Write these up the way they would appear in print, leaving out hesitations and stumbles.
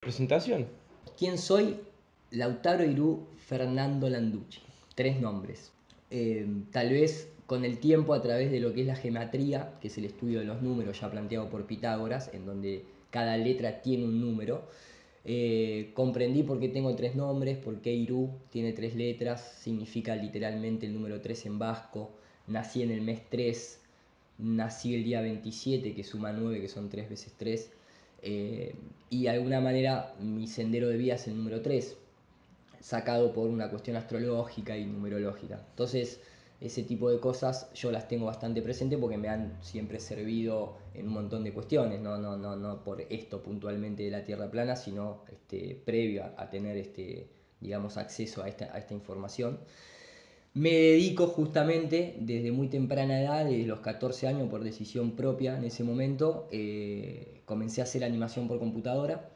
Presentación. ¿Quién soy? Lautaro Irú Fernando Landucci. 3 nombres. Tal vez con el tiempo, a través de lo que es la gematría, que es el estudio de los números ya planteado por Pitágoras, en donde cada letra tiene un número, comprendí por qué tengo 3 nombres, por qué Irú tiene 3 letras, significa literalmente el número 3 en vasco. Nací en el mes 3, nací el día 27, que suma 9, que son 3 veces 3. Y de alguna manera mi sendero de vida es el número 3, sacado por una cuestión astrológica y numerológica. Entonces, ese tipo de cosas yo las tengo bastante presente porque me han siempre servido en un montón de cuestiones, no por esto puntualmente de la Tierra plana, sino previo a tener digamos, acceso a esta información. Me dedico justamente desde muy temprana edad, desde los 14 años, por decisión propia en ese momento, comencé a hacer animación por computadora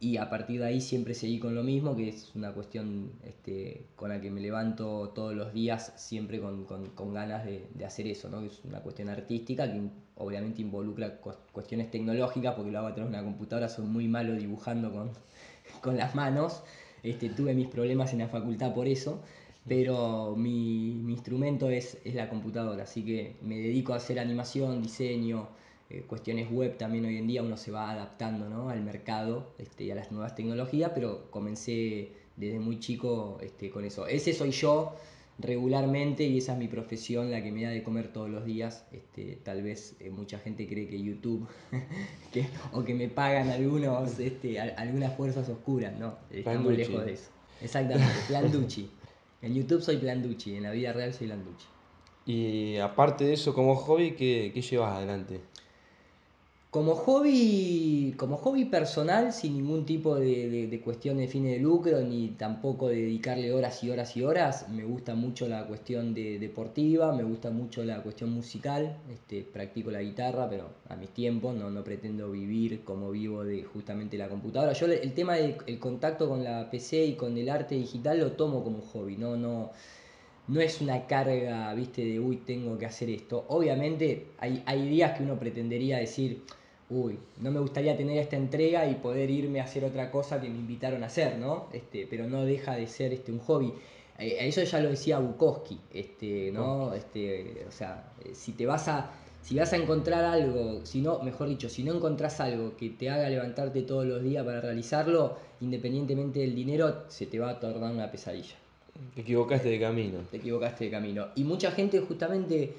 y a partir de ahí siempre seguí con lo mismo, que es una cuestión con la que me levanto todos los días, siempre con ganas de hacer eso, ¿no? Es una cuestión artística que obviamente involucra cuestiones tecnológicas, porque lo hago a través de una computadora, soy muy malo dibujando con las manos. Tuve mis problemas en la facultad por eso, pero mi instrumento es la computadora, así que me dedico a hacer animación, diseño, cuestiones web también. Hoy en día uno se va adaptando, ¿no?, al mercado y a las nuevas tecnologías, pero comencé desde muy chico con eso. Ese soy yo regularmente y esa es mi profesión, la que me da de comer todos los días. Tal vez mucha gente cree que YouTube o que me pagan algunas fuerzas oscuras, no, estamos Panducci. lejos de eso. Exactamente, Plan Ducci. En YouTube soy Plan Ducci, en la vida real soy Landucci. Y aparte de eso, como hobby, ¿qué llevas adelante? Como hobby personal, sin ningún tipo de cuestión de fines de lucro, ni tampoco de dedicarle horas y horas y horas, me gusta mucho la cuestión deportiva, me gusta mucho la cuestión musical. Practico la guitarra, pero a mis tiempos, no pretendo vivir como vivo de justamente la computadora. Yo el tema del contacto con la PC y con el arte digital lo tomo como hobby, no es una carga, viste, de uy, tengo que hacer esto. Obviamente hay días que uno pretendería decir, uy, no me gustaría tener esta entrega y poder irme a hacer otra cosa que me invitaron a hacer, ¿no? Pero no deja de ser un hobby. Eso ya lo decía Bukowski, ¿no? Bukowski. O sea, si vas a encontrar algo, si no, mejor dicho, si no encontrás algo que te haga levantarte todos los días para realizarlo, independientemente del dinero, se te va a tornar una pesadilla. Te equivocaste Eh, de camino. Te equivocaste de camino. Y mucha gente justamente,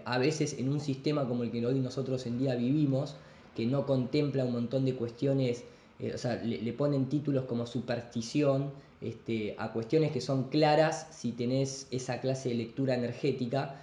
a veces en un sistema como el que hoy nosotros en día vivimos, que no contempla un montón de cuestiones, o sea, le ponen títulos como superstición a cuestiones que son claras si tenés esa clase de lectura energética.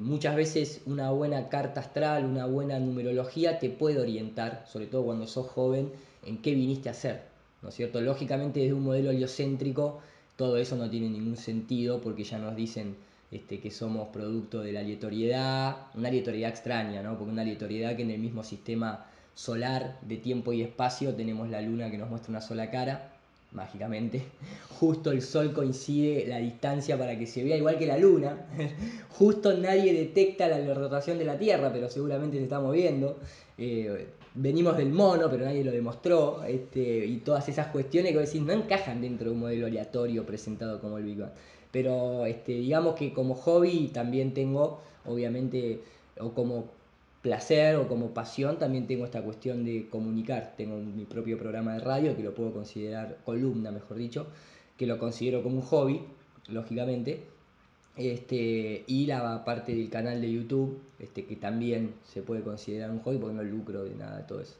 Muchas veces una buena carta astral, una buena numerología te puede orientar, sobre todo cuando sos joven, en qué viniste a hacer, ¿no es cierto? Lógicamente desde un modelo heliocéntrico todo eso no tiene ningún sentido, porque ya nos dicen que somos producto de la aleatoriedad, una aleatoriedad extraña, ¿no? Porque una aleatoriedad que en el mismo sistema solar de tiempo y espacio tenemos la luna que nos muestra una sola cara, mágicamente. Justo el sol coincide la distancia para que se vea igual que la luna. Justo nadie detecta la rotación de la Tierra, pero seguramente se está moviendo. Venimos del mono, pero nadie lo demostró, y todas esas cuestiones que vos decís no encajan dentro de un modelo aleatorio presentado como el Big Bang. Pero digamos que como hobby también tengo, obviamente, o como placer o como pasión, también tengo esta cuestión de comunicar. Tengo mi propio programa de radio, que lo puedo considerar, columna mejor dicho, que lo considero como un hobby, lógicamente. Y la parte del canal de YouTube, que también se puede considerar un hobby porque no lucro de nada de todo eso.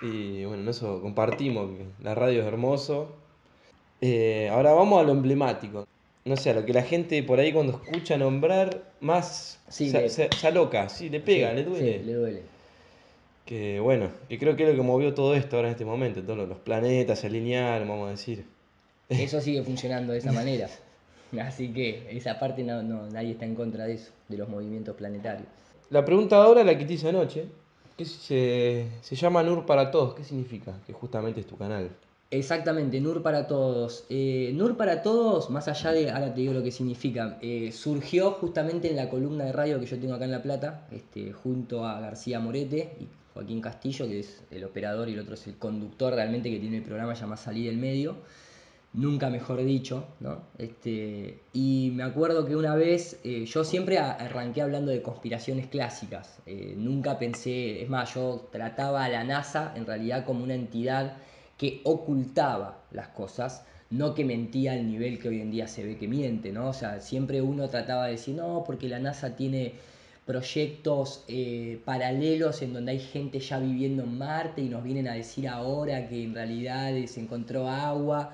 Y bueno, en eso compartimos, que la radio es hermoso. Ahora vamos a lo emblemático. No sé, a lo que la gente por ahí cuando escucha nombrar más Sí, se aloca, sí, le pega, le sí, duele. le duele. Que bueno, que creo que es lo que movió todo esto ahora en este momento. Todos los planetas se alinearon, vamos a decir. Eso sigue funcionando de esa manera. Así que esa parte nadie está en contra de eso, de los movimientos planetarios. La pregunta ahora la que te hice anoche, que se llama Nur para Todos. ¿Qué significa? Que justamente es tu canal. Exactamente, NUR para todos. NUR para todos, más allá de, ahora te digo lo que significa, surgió justamente en la columna de radio que yo tengo acá en La Plata, junto a García Morete y Joaquín Castillo, que es el operador, y el otro es el conductor realmente, que tiene el programa llamado Salir del Medio. Nunca mejor dicho, ¿no? Y me acuerdo que una vez, yo siempre arranqué hablando de conspiraciones clásicas. Nunca pensé, es más, yo trataba a la NASA en realidad como una entidad que ocultaba las cosas, no que mentía al nivel que hoy en día se ve que miente, ¿no? O sea, siempre uno trataba de decir, no, porque la NASA tiene proyectos paralelos en donde hay gente ya viviendo en Marte y nos vienen a decir ahora que en realidad se encontró agua.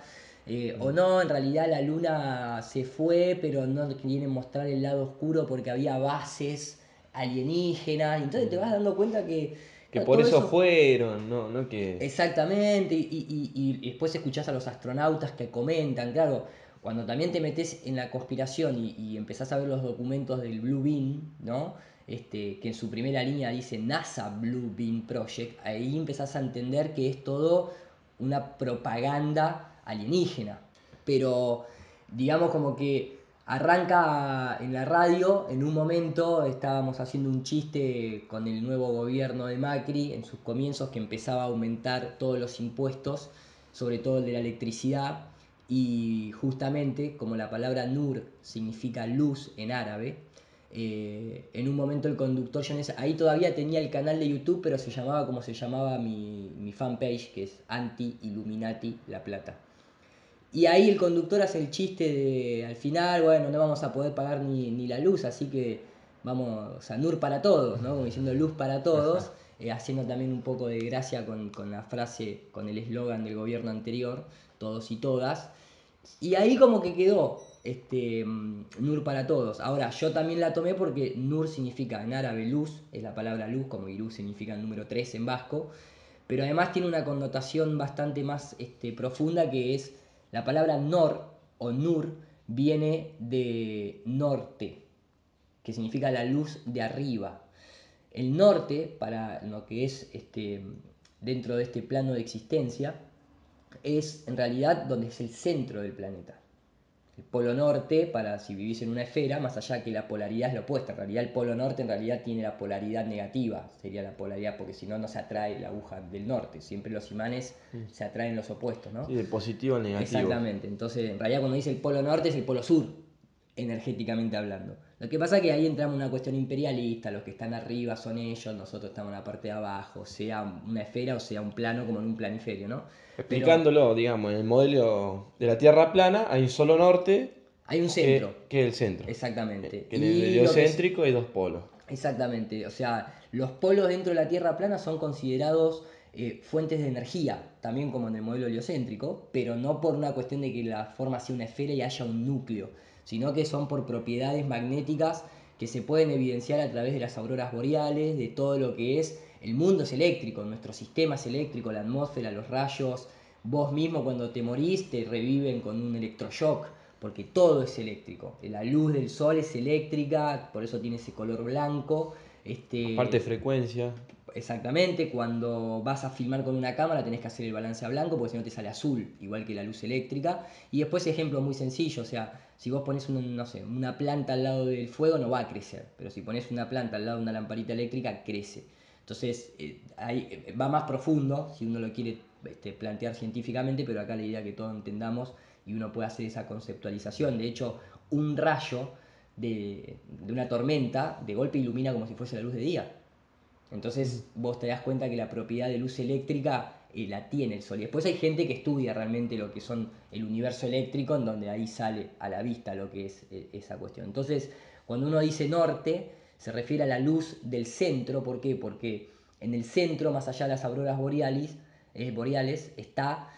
O no, en realidad la luna se fue, pero no quieren mostrar el lado oscuro porque había bases alienígenas. Entonces te vas dando cuenta que Que por todo eso eso. fueron, no, no que... Exactamente, y después escuchás a los astronautas que comentan, claro, cuando también te metes en la conspiración y empezás a ver los documentos del Blue Beam, ¿no? Que en su primera línea dice NASA Blue Beam Project, ahí empezás a entender que es todo una propaganda alienígena. Pero digamos como que arranca en la radio, en un momento estábamos haciendo un chiste con el nuevo gobierno de Macri en sus comienzos, que empezaba a aumentar todos los impuestos, sobre todo el de la electricidad, y justamente como la palabra Nur significa luz en árabe, en un momento el conductor, ahí todavía tenía el canal de YouTube, pero se llamaba como se llamaba mi fanpage, que es Anti-Illuminati La Plata. Y ahí el conductor hace el chiste de, al final, bueno, no vamos a poder pagar ni la luz, así que vamos, o sea, NUR para todos, ¿no? Como diciendo luz para todos, haciendo también un poco de gracia con la frase, con el eslogan del gobierno anterior, todos y todas. Y ahí como que quedó NUR para todos. Ahora, yo también la tomé porque NUR significa en árabe luz, es la palabra luz, como Irú significa el número 3 en vasco, pero además tiene una connotación bastante más profunda, que es la palabra Nor o Nur viene de norte, que significa la luz de arriba. El norte, para lo que es dentro de este plano de existencia, es en realidad donde es el centro del planeta. El polo norte, para si vivís en una esfera, más allá que la polaridad es lo opuesta. En realidad el polo norte en realidad tiene la polaridad negativa, sería la polaridad, porque si no, no se atrae la aguja del norte. Siempre los imanes se atraen los opuestos, ¿no? Sí, de positivo al negativo. Exactamente. Entonces, en realidad cuando dice el polo norte es el polo sur, energéticamente hablando. Lo que pasa es que ahí entramos en una cuestión imperialista, los que están arriba son ellos, nosotros estamos en la parte de abajo, sea una esfera o sea un plano como en un planiferio, ¿no? Pero Explicándolo, digamos, en el modelo de la Tierra plana hay un solo norte hay un centro, que es el centro. exactamente. Que en el Y lo que es, heliocéntrico hay dos polos. exactamente, o sea, los polos dentro de la Tierra plana son considerados fuentes de energía, también como en el modelo heliocéntrico, pero no por una cuestión de que la forma sea una esfera y haya un núcleo, sino que son por propiedades magnéticas que se pueden evidenciar a través de las auroras boreales, de todo lo que es el mundo es eléctrico, nuestro sistema es eléctrico, la atmósfera, los rayos, vos mismo cuando te morís te reviven con un electroshock, porque todo es eléctrico. La luz del sol es eléctrica, por eso tiene ese color blanco. Aparte de frecuencia. Exactamente, cuando vas a filmar con una cámara tenés que hacer el balance a blanco porque si no te sale azul, igual que la luz eléctrica. Y después ejemplo muy sencillo, o sea, si vos pones no sé, una planta al lado del fuego no va a crecer, pero si pones una planta al lado de una lamparita eléctrica crece. Entonces ahí va más profundo si uno lo quiere plantear científicamente, pero acá la idea es que todos entendamos y uno pueda hacer esa conceptualización. De hecho, un rayo de una tormenta de golpe ilumina como si fuese la luz de día. Entonces vos te das cuenta que la propiedad de luz eléctrica la tiene el Sol. Y después hay gente que estudia realmente lo que son el universo eléctrico, en donde ahí sale a la vista lo que es esa cuestión. Entonces, cuando uno dice norte, se refiere a la luz del centro. ¿Por qué? Porque en el centro, más allá de las auroras boreales, está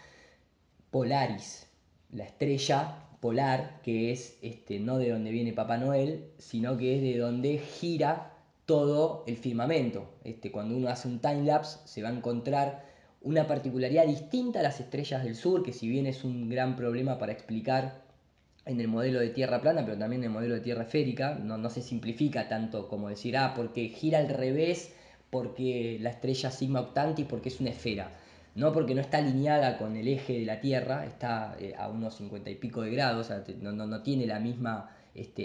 Polaris, la estrella polar, que es no de donde viene Papá Noel, sino que es de donde gira todo el firmamento. Cuando uno hace un timelapse se va a encontrar una particularidad distinta a las estrellas del sur, que si bien es un gran problema para explicar en el modelo de tierra plana, pero también en el modelo de tierra esférica, no se simplifica tanto como decir, porque gira al revés, porque la estrella Sigma Octantis, porque es una esfera. No, porque no está alineada con el eje de la Tierra, está a unos 50 y pico de grados, o sea, no tiene la misma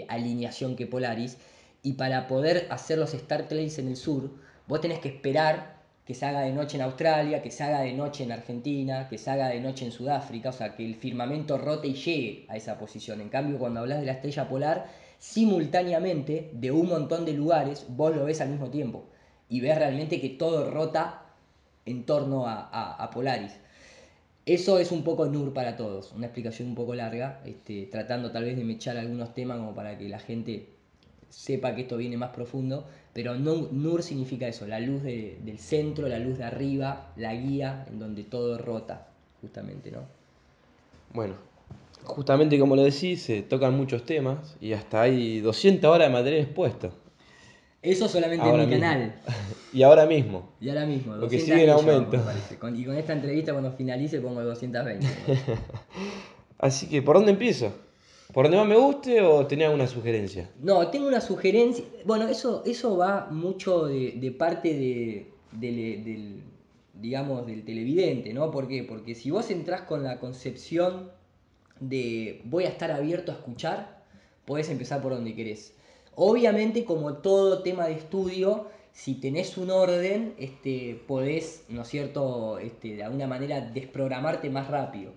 alineación que Polaris. Y para poder hacer los Star Trails en el sur, vos tenés que esperar que se haga de noche en Australia, que se haga de noche en Argentina, que se haga de noche en Sudáfrica, o sea, que el firmamento rote y llegue a esa posición. En cambio, cuando hablas de la estrella polar, simultáneamente, de un montón de lugares, vos lo ves al mismo tiempo y ves realmente que todo rota en torno a Polaris. Eso es un poco NUR para todos, una explicación un poco larga, tratando tal vez de mechar algunos temas como para que la gente sepa que esto viene más profundo, pero NUR significa eso, la luz del centro, la luz de arriba, la guía, en donde todo rota, justamente, ¿no? Bueno, justamente como lo decís, se tocan muchos temas y hasta hay 200 horas de material expuesto. Eso solamente en Ahora mi mismo. canal. Y ahora mismo. Y ahora mismo, Porque 200 sigue en ni llevamos, aumento. me parece. Y con esta entrevista, cuando finalice, pongo 220, me parece. Así que, ¿por dónde empiezo? ¿Por donde más me guste o tenía alguna sugerencia? No, tengo una sugerencia. Bueno, eso va mucho de parte digamos, del televidente, ¿no? ¿Por qué? Porque si vos entrás con la concepción de voy a estar abierto a escuchar, podés empezar por donde querés. Obviamente, como todo tema de estudio, si tenés un orden, podés, ¿no es cierto?, de alguna manera desprogramarte más rápido.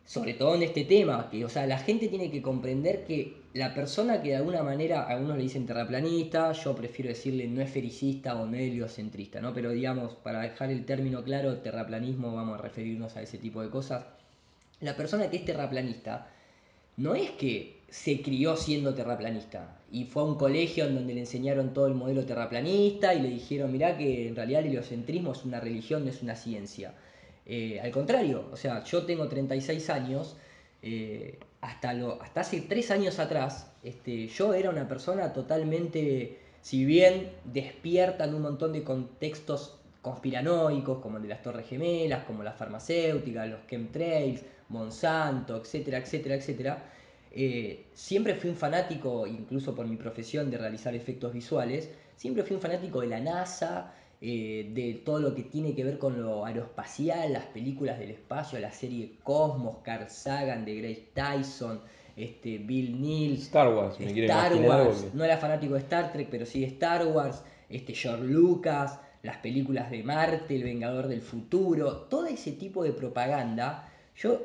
Sobre todo en este tema, que, o sea, la gente tiene que comprender que la persona que de alguna manera, algunos le dicen terraplanista, yo prefiero decirle no esfericista o no heliocentrista, ¿no? Pero digamos, para dejar el término claro, terraplanismo, vamos a referirnos a ese tipo de cosas. La persona que es terraplanista no es que se crió siendo terraplanista y fue a un colegio en donde le enseñaron todo el modelo terraplanista y le dijeron, mirá que en realidad el heliocentrismo es una religión, no es una ciencia. Al contrario, o sea, yo tengo 36 años, hasta hace 3 años atrás, yo era una persona totalmente, si bien despierta en un montón de contextos conspiranoicos, como el de las Torres Gemelas, como las farmacéuticas, los chemtrails, Monsanto, etcétera, etcétera, etcétera. Siempre fui un fanático, incluso por mi profesión de realizar efectos visuales, siempre fui un fanático de la NASA, de todo lo que tiene que ver con lo aeroespacial, las películas del espacio, la serie Cosmos, Carl Sagan, de Grace Tyson, Bill Neal, Star Wars, me quiero Star imaginar Wars, porque... no era fanático de Star Trek, pero sí de Star Wars, George Lucas, las películas de Marte, El Vengador del Futuro, todo ese tipo de propaganda. Yo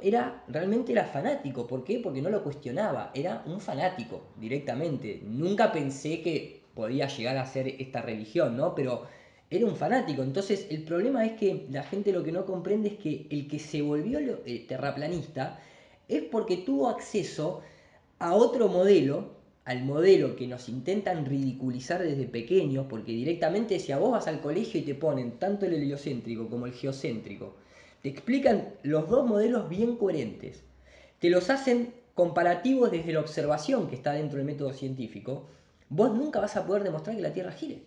realmente era fanático. ¿Por qué? Porque no lo cuestionaba. Era un fanático directamente. Nunca pensé que podía llegar a ser esta religión, ¿no? Pero era un fanático. Entonces, el problema es que la gente lo que no comprende es que el que se volvió terraplanista es porque tuvo acceso a otro modelo, al modelo que nos intentan ridiculizar desde pequeños, porque directamente si a vos vas al colegio y te ponen tanto el heliocéntrico como el geocéntrico, te explican los dos modelos bien coherentes, te los hacen comparativos desde la observación que está dentro del método científico, vos nunca vas a poder demostrar que la Tierra gire.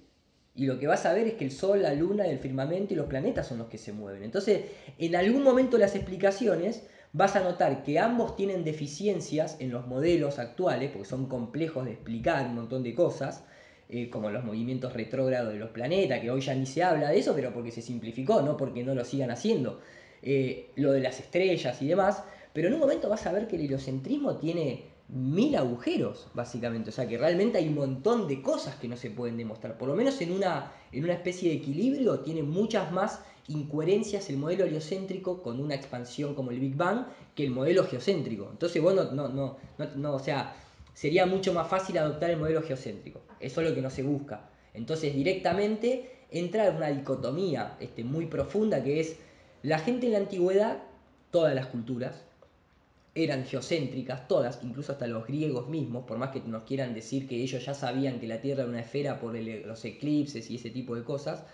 Y lo que vas a ver es que el Sol, la Luna, el firmamento y los planetas son los que se mueven. Entonces, en algún momento de las explicaciones vas a notar que ambos tienen deficiencias en los modelos actuales, porque son complejos de explicar un montón de cosas, como los movimientos retrógrados de los planetas, que hoy ya ni se habla de eso, pero porque se simplificó, no porque no lo sigan haciendo. Lo de las estrellas y demás, pero en un momento vas a ver que el heliocentrismo tiene 1000 agujeros, básicamente. O sea que realmente hay un montón de cosas que no se pueden demostrar. Por lo menos en una especie de equilibrio tiene muchas más incoherencias el modelo heliocéntrico con una expansión como el Big Bang que el modelo geocéntrico. Entonces vos o sea, sería mucho más fácil adoptar el modelo geocéntrico. Eso es lo que no se busca. Entonces directamente entra en una dicotomía muy profunda que es la gente en la antigüedad, todas las culturas, eran geocéntricas, todas, incluso hasta los griegos mismos, por más que nos quieran decir que ellos ya sabían que la Tierra era una esfera por los eclipses y ese tipo de cosas,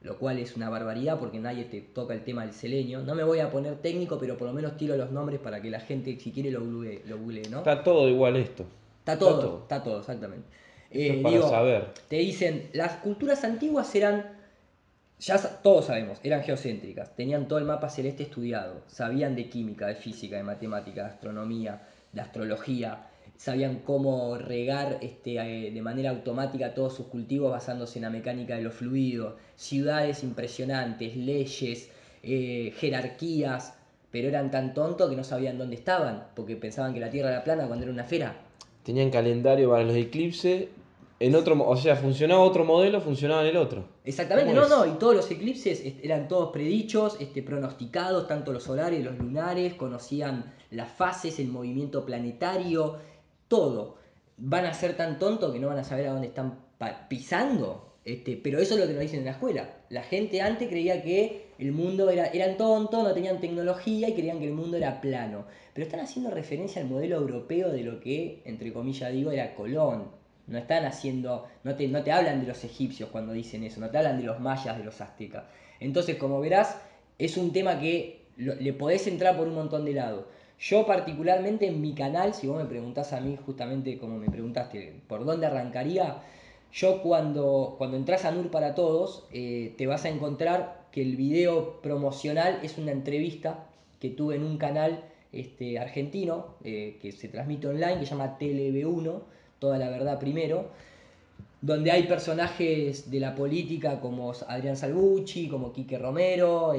lo cual es una barbaridad porque nadie te toca el tema del selenio. No me voy a poner técnico, pero por lo menos tiro los nombres para que la gente, si quiere, lo googlee, ¿no? Está todo igual esto. Está todo. Está todo, exactamente. Esto es para Digo, saber. te dicen, las culturas antiguas eran ya todos sabemos, eran geocéntricas, tenían todo el mapa celeste estudiado, sabían de química, de física, de matemática, de astronomía, de astrología, sabían cómo regar de manera automática todos sus cultivos basándose en la mecánica de los fluidos, ciudades impresionantes, leyes, jerarquías, pero eran tan tontos que no sabían dónde estaban, porque pensaban que la Tierra era plana cuando era una esfera. Tenían calendario para los eclipses o sea, funcionaba otro modelo, funcionaba en el otro. Exactamente, ¿Cómo no, no, es? y todos los eclipses eran todos predichos, pronosticados, tanto los solares, los lunares, conocían las fases, el movimiento planetario, todo. Van a ser tan tontos que no van a saber a dónde están pisando, pero eso es lo que nos dicen en la escuela. La gente antes creía que el mundo eran tontos, no tenían tecnología y creían que el mundo era plano. Pero están haciendo referencia al modelo europeo de lo que, entre comillas digo, era Colón. No están haciendo, no te hablan de los egipcios cuando dicen eso, no te hablan de los mayas, de los aztecas. Entonces, como verás, es un tema que le podés entrar por un montón de lados. Yo particularmente en mi canal, si vos me preguntás a mí justamente como me preguntaste por dónde arrancaría, yo cuando entras a NUR para Todos, te vas a encontrar que el video promocional es una entrevista que tuve en un canal argentino que se transmite online, que se llama TLV1, Toda la Verdad Primero, donde hay personajes de la política como Adrián Salvucci, como Quique Romero,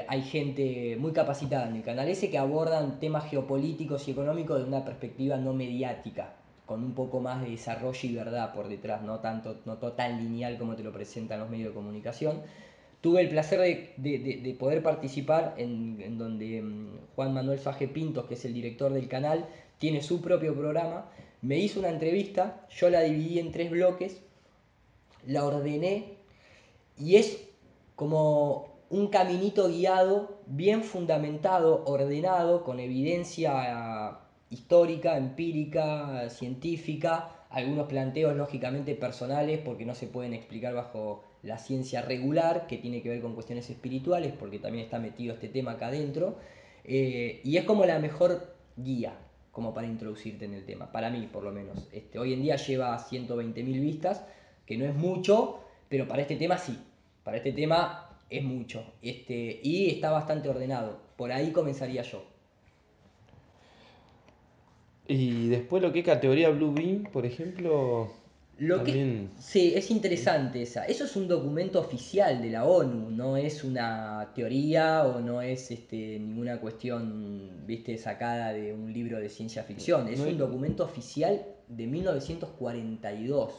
hay gente muy capacitada en el canal ese que abordan temas geopolíticos y económicos de una perspectiva no mediática, con un poco más de desarrollo y verdad por detrás, no todo tan lineal como te lo presentan los medios de comunicación. Tuve el placer de poder participar en donde Juan Manuel Faje Pintos, que es el director del canal, tiene su propio programa. Me hizo una entrevista, yo la dividí en 3 bloques, la ordené y es como un caminito guiado, bien fundamentado, ordenado, con evidencia histórica, empírica, científica, algunos planteos lógicamente personales porque no se pueden explicar bajo la ciencia regular, que tiene que ver con cuestiones espirituales, porque también está metido este tema acá adentro, y es como la mejor guía como para introducirte en el tema, para mí por lo menos. Hoy en día lleva 120.000 vistas, que no es mucho, pero para este tema sí, para este tema es mucho, y está bastante ordenado. Por ahí comenzaría yo. Y después lo que es categoría Blue Beam, por ejemplo, Lo que también... sí, es ¿Sí? interesante esa. Eso es un documento oficial de la ONU, no es una teoría o no es ninguna cuestión, viste, sacada de un libro de ciencia ficción. No Es un hay- documento oficial de 1942.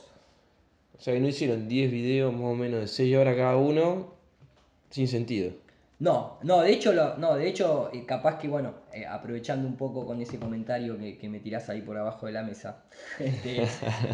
o sea, que no hicieron 10 videos más o menos de 6 horas cada uno, sin sentido. No, no, de hecho, no, de hecho, capaz que, bueno, aprovechando un poco con ese comentario que me tirás ahí por abajo de la mesa, este,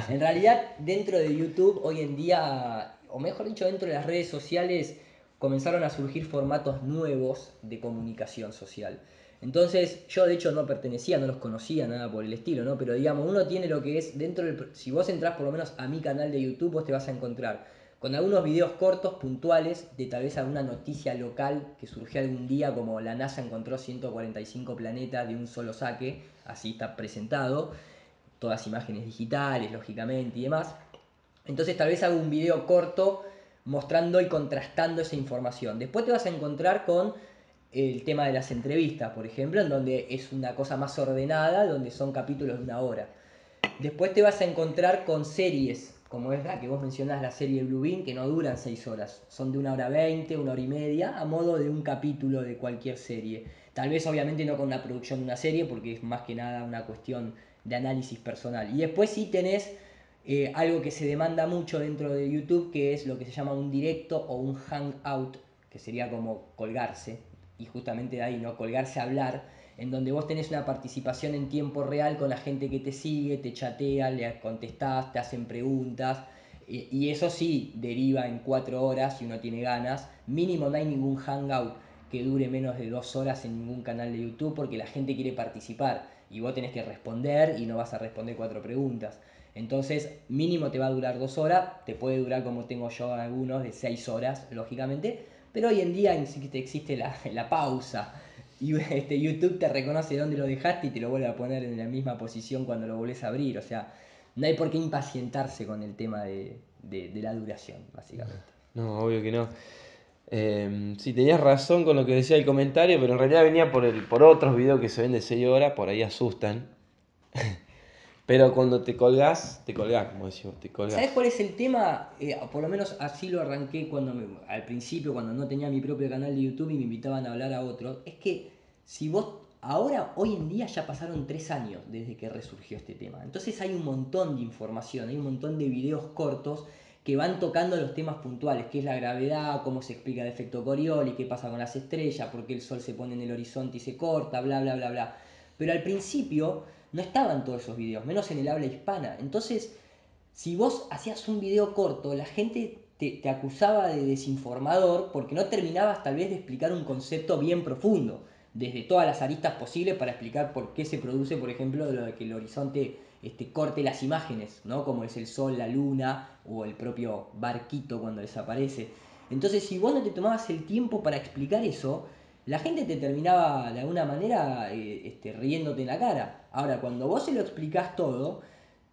en realidad dentro de YouTube hoy en día, o mejor dicho, dentro de las redes sociales, comenzaron a surgir formatos nuevos de comunicación social. Entonces, yo de hecho no pertenecía, no los conocía, nada por el estilo, ¿no? Pero digamos, uno tiene lo que es dentro del... Si vos entrás por lo menos a mi canal de YouTube, vos te vas a encontrar con algunos videos cortos, puntuales, de tal vez alguna noticia local que surgió algún día, como la NASA encontró 145 planetas de un solo saque, así está presentado, todas imágenes digitales, lógicamente, y demás. Entonces tal vez hago un video corto mostrando y contrastando esa información. Después te vas a encontrar con el tema de las entrevistas, por ejemplo, en donde es una cosa más ordenada, donde son capítulos de 1 hora. Después te vas a encontrar con series, como es la que vos mencionás, la serie Blue Bean, que no duran 6 horas, son de 1 hora 20, 1 hora y media, a modo de un capítulo de cualquier serie. Tal vez obviamente no con la producción de una serie, porque es más que nada una cuestión de análisis personal. Y después sí tenés algo que se demanda mucho dentro de YouTube, que es lo que se llama un directo o un hangout, que sería como colgarse, y justamente de ahí, ¿no? Colgarse a hablar, en donde vos tenés una participación en tiempo real con la gente que te sigue, te chatea, le contestás, te hacen preguntas, y eso sí deriva en 4 horas si uno tiene ganas. Mínimo no hay ningún hangout que dure menos de 2 horas en ningún canal de YouTube porque la gente quiere participar y vos tenés que responder y no vas a responder 4 preguntas. Entonces, mínimo te va a durar 2 horas, te puede durar como tengo yo algunos de 6 horas, lógicamente, pero hoy en día existe la pausa. Y YouTube te reconoce dónde lo dejaste y te lo vuelve a poner en la misma posición cuando lo volvés a abrir. O sea, no hay por qué impacientarse con el tema de la duración, básicamente. No, obvio que no. Sí, tenías razón con lo que decía el comentario, pero en realidad venía por otros videos que se ven de 6 horas, por ahí asustan. Pero cuando te colgás, como decimos, te ¿Sabés colgás. cuál es el tema? Por lo menos así lo arranqué al principio, cuando no tenía mi propio canal de YouTube y me invitaban a hablar a otros. Es que si vos Ahora, hoy en día ya pasaron 3 años desde que resurgió este tema. Entonces hay un montón de información, hay un montón de videos cortos que van tocando los temas puntuales, qué es la gravedad, cómo se explica el efecto Coriolis, qué pasa con las estrellas, por qué el Sol se pone en el horizonte y se corta, bla, bla, bla, bla. Pero al principio no estaban todos esos videos, menos en el habla hispana. Entonces, si vos hacías un video corto, la gente te acusaba de desinformador porque no terminabas tal vez de explicar un concepto bien profundo, desde todas las aristas posibles para explicar por qué se produce, por ejemplo, lo de que el horizonte corte las imágenes, ¿no? Como es el sol, la luna o el propio barquito cuando desaparece. Entonces, si vos no te tomabas el tiempo para explicar eso, la gente te terminaba de alguna manera riéndote en la cara. Ahora, cuando vos se lo explicás todo,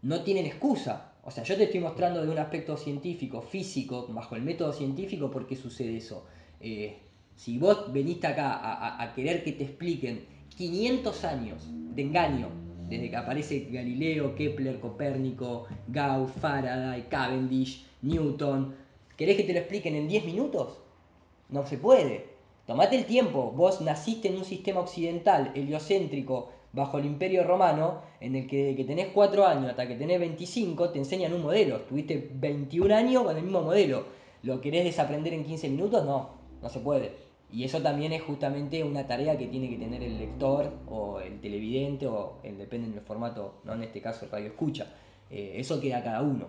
no tienen excusa. O sea, yo te estoy mostrando de un aspecto científico, físico, bajo el método científico, por qué sucede eso. Eh, si vos veniste acá a querer que te expliquen 500 años de engaño, desde que aparece Galileo, Kepler, Copérnico, Gauss, Faraday, Cavendish, Newton, ¿querés que te lo expliquen en 10 minutos? No se puede. Tomate el tiempo. Vos naciste en un sistema occidental, heliocéntrico, bajo el Imperio Romano, en el que desde que tenés 4 años hasta que tenés 25 te enseñan un modelo. Estuviste 21 años con el mismo modelo. ¿Lo querés desaprender en 15 minutos? No, no se puede. Y eso también es justamente una tarea que tiene que tener el lector o el televidente o depende del formato, no en este caso radio escucha. Eso queda a cada uno.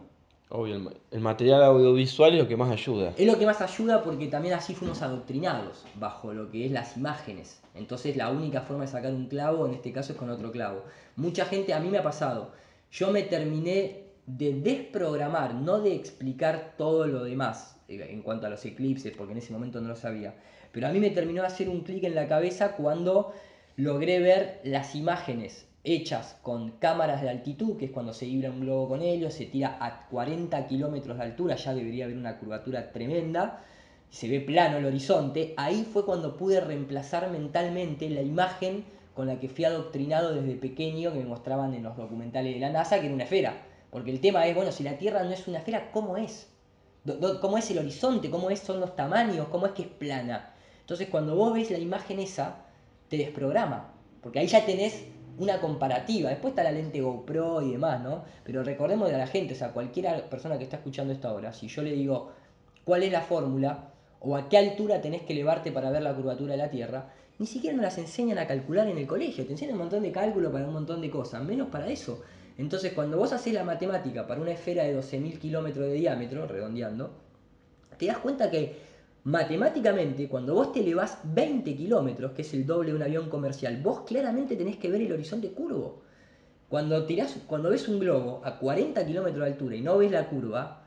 Obvio, el material audiovisual es lo que más ayuda. Es lo que más ayuda porque también así fuimos adoctrinados bajo lo que es las imágenes. Entonces la única forma de sacar un clavo en este caso es con otro clavo. Mucha gente, a mí me ha pasado, yo me terminé de desprogramar, no de explicar todo lo demás en cuanto a los eclipses, porque en ese momento no lo sabía. Pero a mí me terminó de hacer un clic en la cabeza cuando logré ver las imágenes hechas con cámaras de altitud, que es cuando se vibra un globo con helio, se tira a 40 kilómetros de altura, ya debería haber una curvatura tremenda, se ve plano el horizonte. Ahí fue cuando pude reemplazar mentalmente la imagen con la que fui adoctrinado desde pequeño, que me mostraban en los documentales de la NASA, que era una esfera. Porque el tema es, bueno, si la Tierra no es una esfera, ¿cómo es? ¿Cómo es el horizonte? ¿Cómo son los tamaños? ¿Cómo es que es plana? Entonces cuando vos ves la imagen esa, te desprograma. Porque ahí ya tenés una comparativa. Después está la lente GoPro y demás, ¿no? Pero recordemos a la gente, o sea, cualquier persona que está escuchando esto ahora, si yo le digo cuál es la fórmula o a qué altura tenés que elevarte para ver la curvatura de la Tierra, ni siquiera nos las enseñan a calcular en el colegio. Te enseñan un montón de cálculo para un montón de cosas, menos para eso. Entonces, cuando vos haces la matemática para una esfera de 12.000 kilómetros de diámetro, redondeando, te das cuenta que matemáticamente, cuando vos te elevás 20 kilómetros, que es el doble de un avión comercial, vos claramente tenés que ver el horizonte curvo. Cuando ves un globo a 40 kilómetros de altura y no ves la curva,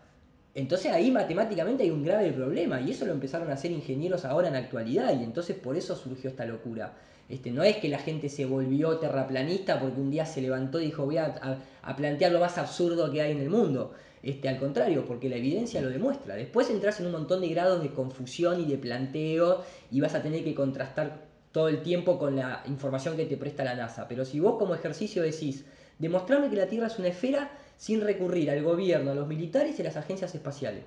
entonces ahí matemáticamente hay un grave problema y eso lo empezaron a hacer ingenieros ahora en la actualidad y entonces por eso surgió esta locura. No es que la gente se volvió terraplanista porque un día se levantó y dijo voy a plantear lo más absurdo que hay en el mundo. Al contrario, porque la evidencia lo demuestra. Después entras en un montón de grados de confusión y de planteo y vas a tener que contrastar todo el tiempo con la información que te presta la NASA. Pero si vos como ejercicio decís, demostrarme que la Tierra es una esfera sin recurrir al gobierno, a los militares y a las agencias espaciales.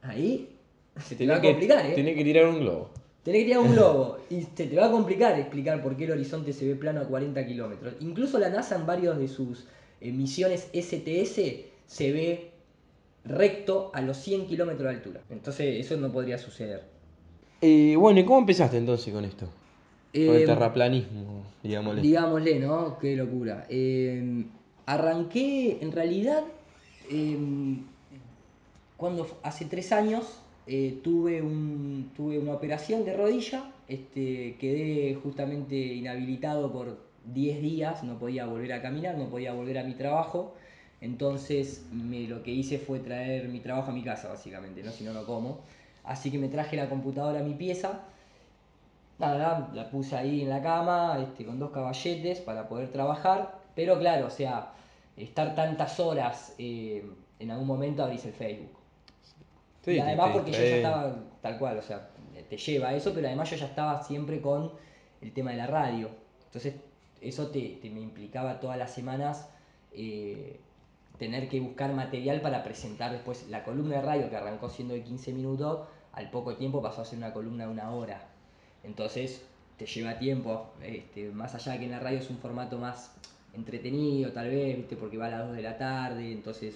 Ahí se te va a complicar, ¿eh? Tenés que tirar un globo. Tenés que tirar un globo y se te va a complicar explicar por qué el horizonte se ve plano a 40 kilómetros. Incluso la NASA en varios de sus misiones STS se ve recto a los 100 kilómetros de altura. Entonces eso no podría suceder. Bueno, ¿y cómo empezaste entonces con esto? Con el Eh, terraplanismo, digámosle. Digámosle, ¿no? Qué locura. Arranqué, en realidad, eh, cuando hace 3 años tuve una operación de rodilla, quedé justamente inhabilitado por 10 días, no podía volver a caminar, no podía volver a mi trabajo, entonces lo que hice fue traer mi trabajo a mi casa, básicamente, ¿no? Si no, no como. Así que me traje la computadora a mi pieza, nada, la puse ahí en la cama, con dos caballetes para poder trabajar, pero claro, o sea, estar tantas horas, en algún momento abrís el Facebook. Y Sí, te además porque yo ya distraes. estaba tal cual, o sea, te lleva a eso, pero además yo ya estaba siempre con el tema de la radio. Entonces eso me implicaba todas las semanas eh, tener que buscar material para presentar después la columna de radio que arrancó siendo de 15 minutos, al poco tiempo pasó a ser una columna de 1 hora. Entonces te lleva tiempo, más allá de que en la radio es un formato más entretenido tal vez, ¿viste? Porque va a las 2 de la tarde, entonces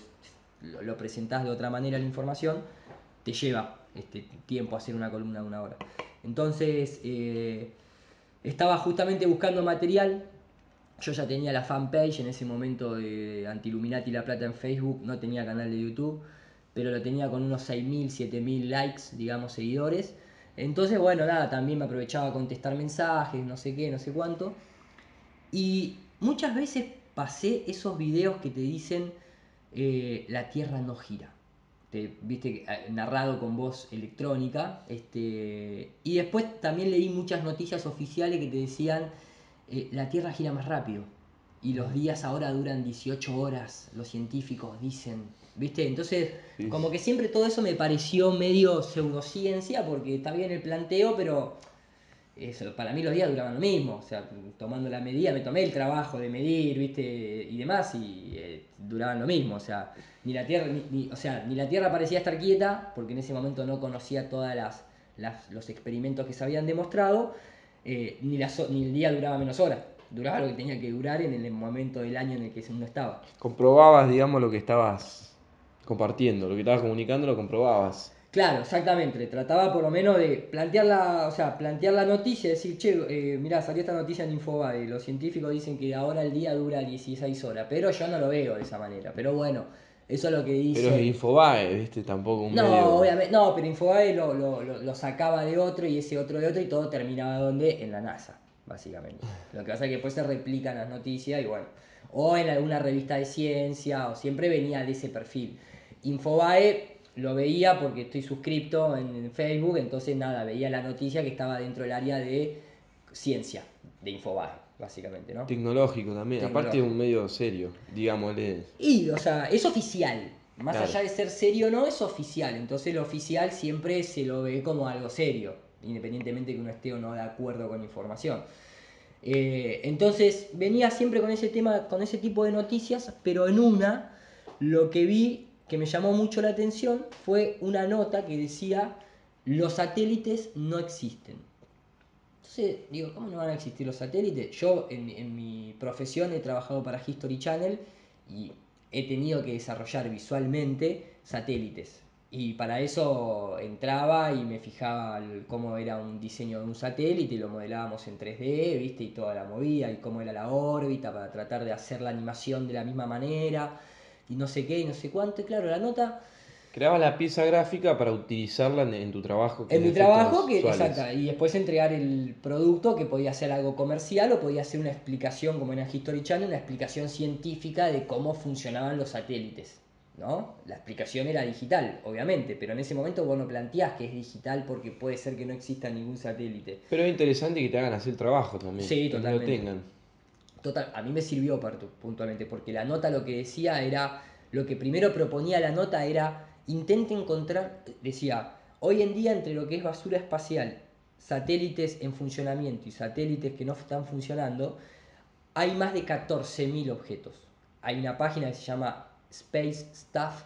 lo presentás de otra manera la información, te lleva tiempo hacer una columna de 1 hora. Entonces, estaba justamente buscando material. Yo ya tenía la fanpage en ese momento de Antiluminati La Plata en Facebook, no tenía canal de YouTube, pero lo tenía con unos 6.000, 7.000 likes, digamos, seguidores. Entonces, bueno, nada, también me aprovechaba a contestar mensajes, no sé qué, no sé cuánto. Y muchas veces pasé esos videos que te dicen la Tierra no gira. Viste, narrado con voz electrónica. Y después también leí muchas noticias oficiales que te decían la Tierra gira más rápido. Y los días ahora duran 18 horas, los científicos dicen. ¿Viste? Entonces, Sí, como que siempre todo eso me pareció medio pseudociencia, porque está bien el planteo, pero eso, para mí los días duraban lo mismo, o sea, tomando la medida, me tomé el trabajo de medir, ¿viste? Y demás, y duraban lo mismo, o sea, ni la Tierra, o sea, ni la Tierra parecía estar quieta, porque en ese momento no conocía todos los experimentos que se habían demostrado, ni el día duraba menos horas, duraba lo que tenía que durar en el momento del año en el que uno estaba. comprobabas, digamos, lo que estabas compartiendo, lo que estabas comunicando, lo comprobabas. Claro, exactamente. Trataba por lo menos de plantear la noticia, decir, che, mirá, salió esta noticia en Infobae, los científicos dicen que ahora el día dura 16 horas, pero yo no lo veo de esa manera. Pero bueno, eso es lo que Pero es dicen. Infobae, ¿viste? Tampoco un No, medio... obviamente, no, pero Infobae lo sacaba de otro y ese otro de otro y todo terminaba donde? En la NASA, básicamente. Lo que pasa es que después se replican las noticias y bueno, o en alguna revista de ciencia, o siempre venía de ese perfil. Infobae lo veía porque estoy suscripto en Facebook, entonces nada, veía la noticia que estaba dentro del área de ciencia de Infobae, básicamente, ¿no? Tecnológico también, aparte de un Tecnológico. medio serio, digámosle. Y, o sea, es oficial. Más Claro. allá de ser serio o no, es oficial. Entonces lo oficial siempre se lo ve como algo serio, independientemente que uno esté o no de acuerdo con la información. Entonces venía siempre con ese tema, con ese tipo de noticias, pero en una lo que vi que me llamó mucho la atención fue una nota que decía los satélites no existen. Entonces digo, ¿cómo no van a existir los satélites? Yo en mi profesión he trabajado para History Channel y he tenido que desarrollar visualmente satélites. Y para eso entraba y me fijaba cómo era un diseño de un satélite y lo modelábamos en 3D, ¿viste? Y toda la movida y cómo era la órbita para tratar de hacer la animación de la misma manera y no sé qué y no sé cuánto. Y claro, la nota Creabas la pieza gráfica para utilizarla en tu trabajo, que en es mi trabajo, efectos que, exacto, visuales. y después entregar el producto que podía ser algo comercial o podía ser una explicación, como en el History Channel, una explicación científica de cómo funcionaban los satélites. ¿No? La explicación era digital, obviamente, pero en ese momento vos no planteás que es digital porque puede ser que no exista ningún satélite. Pero es interesante que te hagan hacer el trabajo también, Sí, que no lo totalmente. tengan. Total, a mí me sirvió puntualmente, porque la nota lo que decía era, lo que primero proponía la nota era, intente encontrar, decía, hoy en día entre lo que es basura espacial, satélites en funcionamiento y satélites que no están funcionando, hay más de 14.000 objetos. Hay una página que se llama Space Stuff,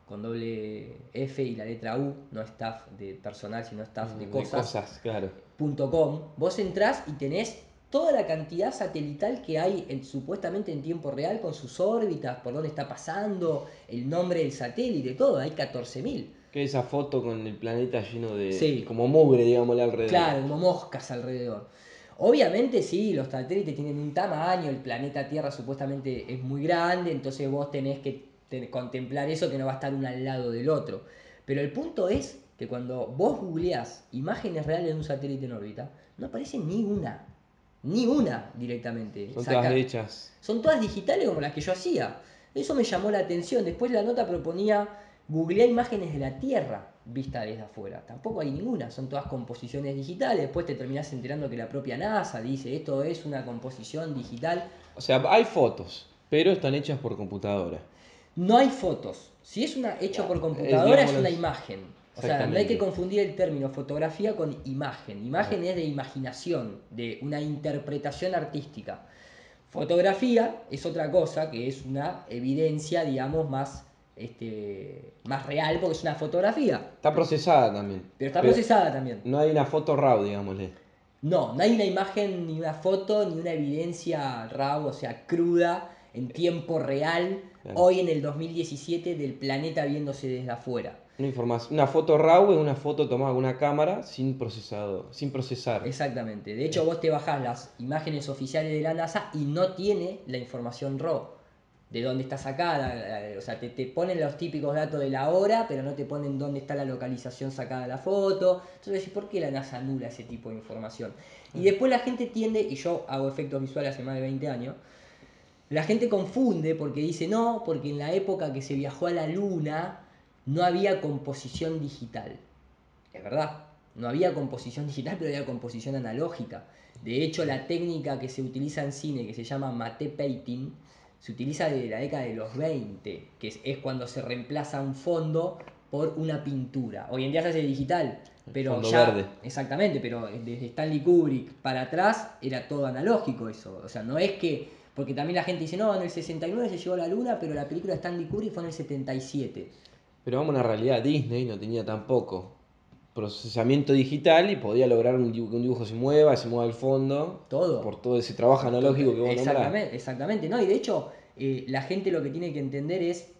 con doble F y la letra U, no staff de personal, sino staff de De cosas, cosas, claro. .com, vos entrás y tenés toda la cantidad satelital que hay supuestamente en tiempo real con sus órbitas, por dónde está pasando, el nombre del satélite, todo, hay 14.000. Que esa foto con el planeta lleno de... Sí, como mugre, digámosle alrededor. claro, como moscas alrededor. Obviamente sí, los satélites tienen un tamaño, el planeta Tierra supuestamente es muy grande, entonces vos tenés que contemplar eso que no va a estar uno al lado del otro. Pero el punto es que cuando vos googleás imágenes reales de un satélite en órbita, no aparece ni una directamente. Son todas hechas. Son todas digitales como las que yo hacía. Eso me llamó la atención. Después la nota proponía googlear imágenes de la Tierra vista desde afuera. Tampoco hay ninguna, son todas composiciones digitales. Después te terminás enterando que la propia NASA dice esto es una composición digital. O sea, hay fotos, pero están hechas por computadora. No hay fotos. Si es una hecho por Es, computadora es digámoslo, una imagen. O sea, no hay que exactamente. confundir el término fotografía con imagen. Ajá. Imagen es de imaginación, de una interpretación artística. Fotografía es otra cosa, que es una evidencia, digamos, más real, porque es una fotografía. Está procesada también. Pero está Pero procesada también. no hay una foto RAW, digámosle. No hay una imagen, ni una foto, ni una evidencia raw, o sea, cruda, en tiempo real, Claro. hoy en el 2017, del planeta viéndose desde afuera. Una foto RAW es una foto tomada con una cámara sin procesado, sin procesar. Exactamente. De hecho, Es- vos te bajás las imágenes oficiales de la NASA y no tiene la información raw. De dónde está sacada. O sea, te ponen los típicos datos de la hora, pero no te ponen dónde está la localización sacada de la foto. Entonces decís, ¿por qué la NASA anula ese tipo de información? Y claro. después la gente tiende, y yo hago efectos visuales hace más de 20 años, la gente confunde porque dice, no, porque en la época que se viajó a la Luna no había composición digital. Es verdad, no había composición digital, pero había composición analógica. De hecho, la técnica que se utiliza en cine, que se llama matte painting, se utiliza desde la década de los 20, que es cuando se reemplaza un fondo por una pintura. Hoy en día se hace digital, El pero fondo verde. ya, exactamente, pero desde Stanley Kubrick para atrás era todo analógico eso. O sea, no es que, porque también la gente dice, no, en el 69 se llegó a la luna, pero la película de Stanley Kubrick fue en el 77. Pero vamos a una realidad, Disney no tenía tampoco procesamiento digital y podía lograr que un dibujo se mueva al fondo, Todo. por todo ese trabajo analógico que vos nombrás. Exactamente, exactamente, ¿no? Y de hecho, la gente lo que tiene que entender es,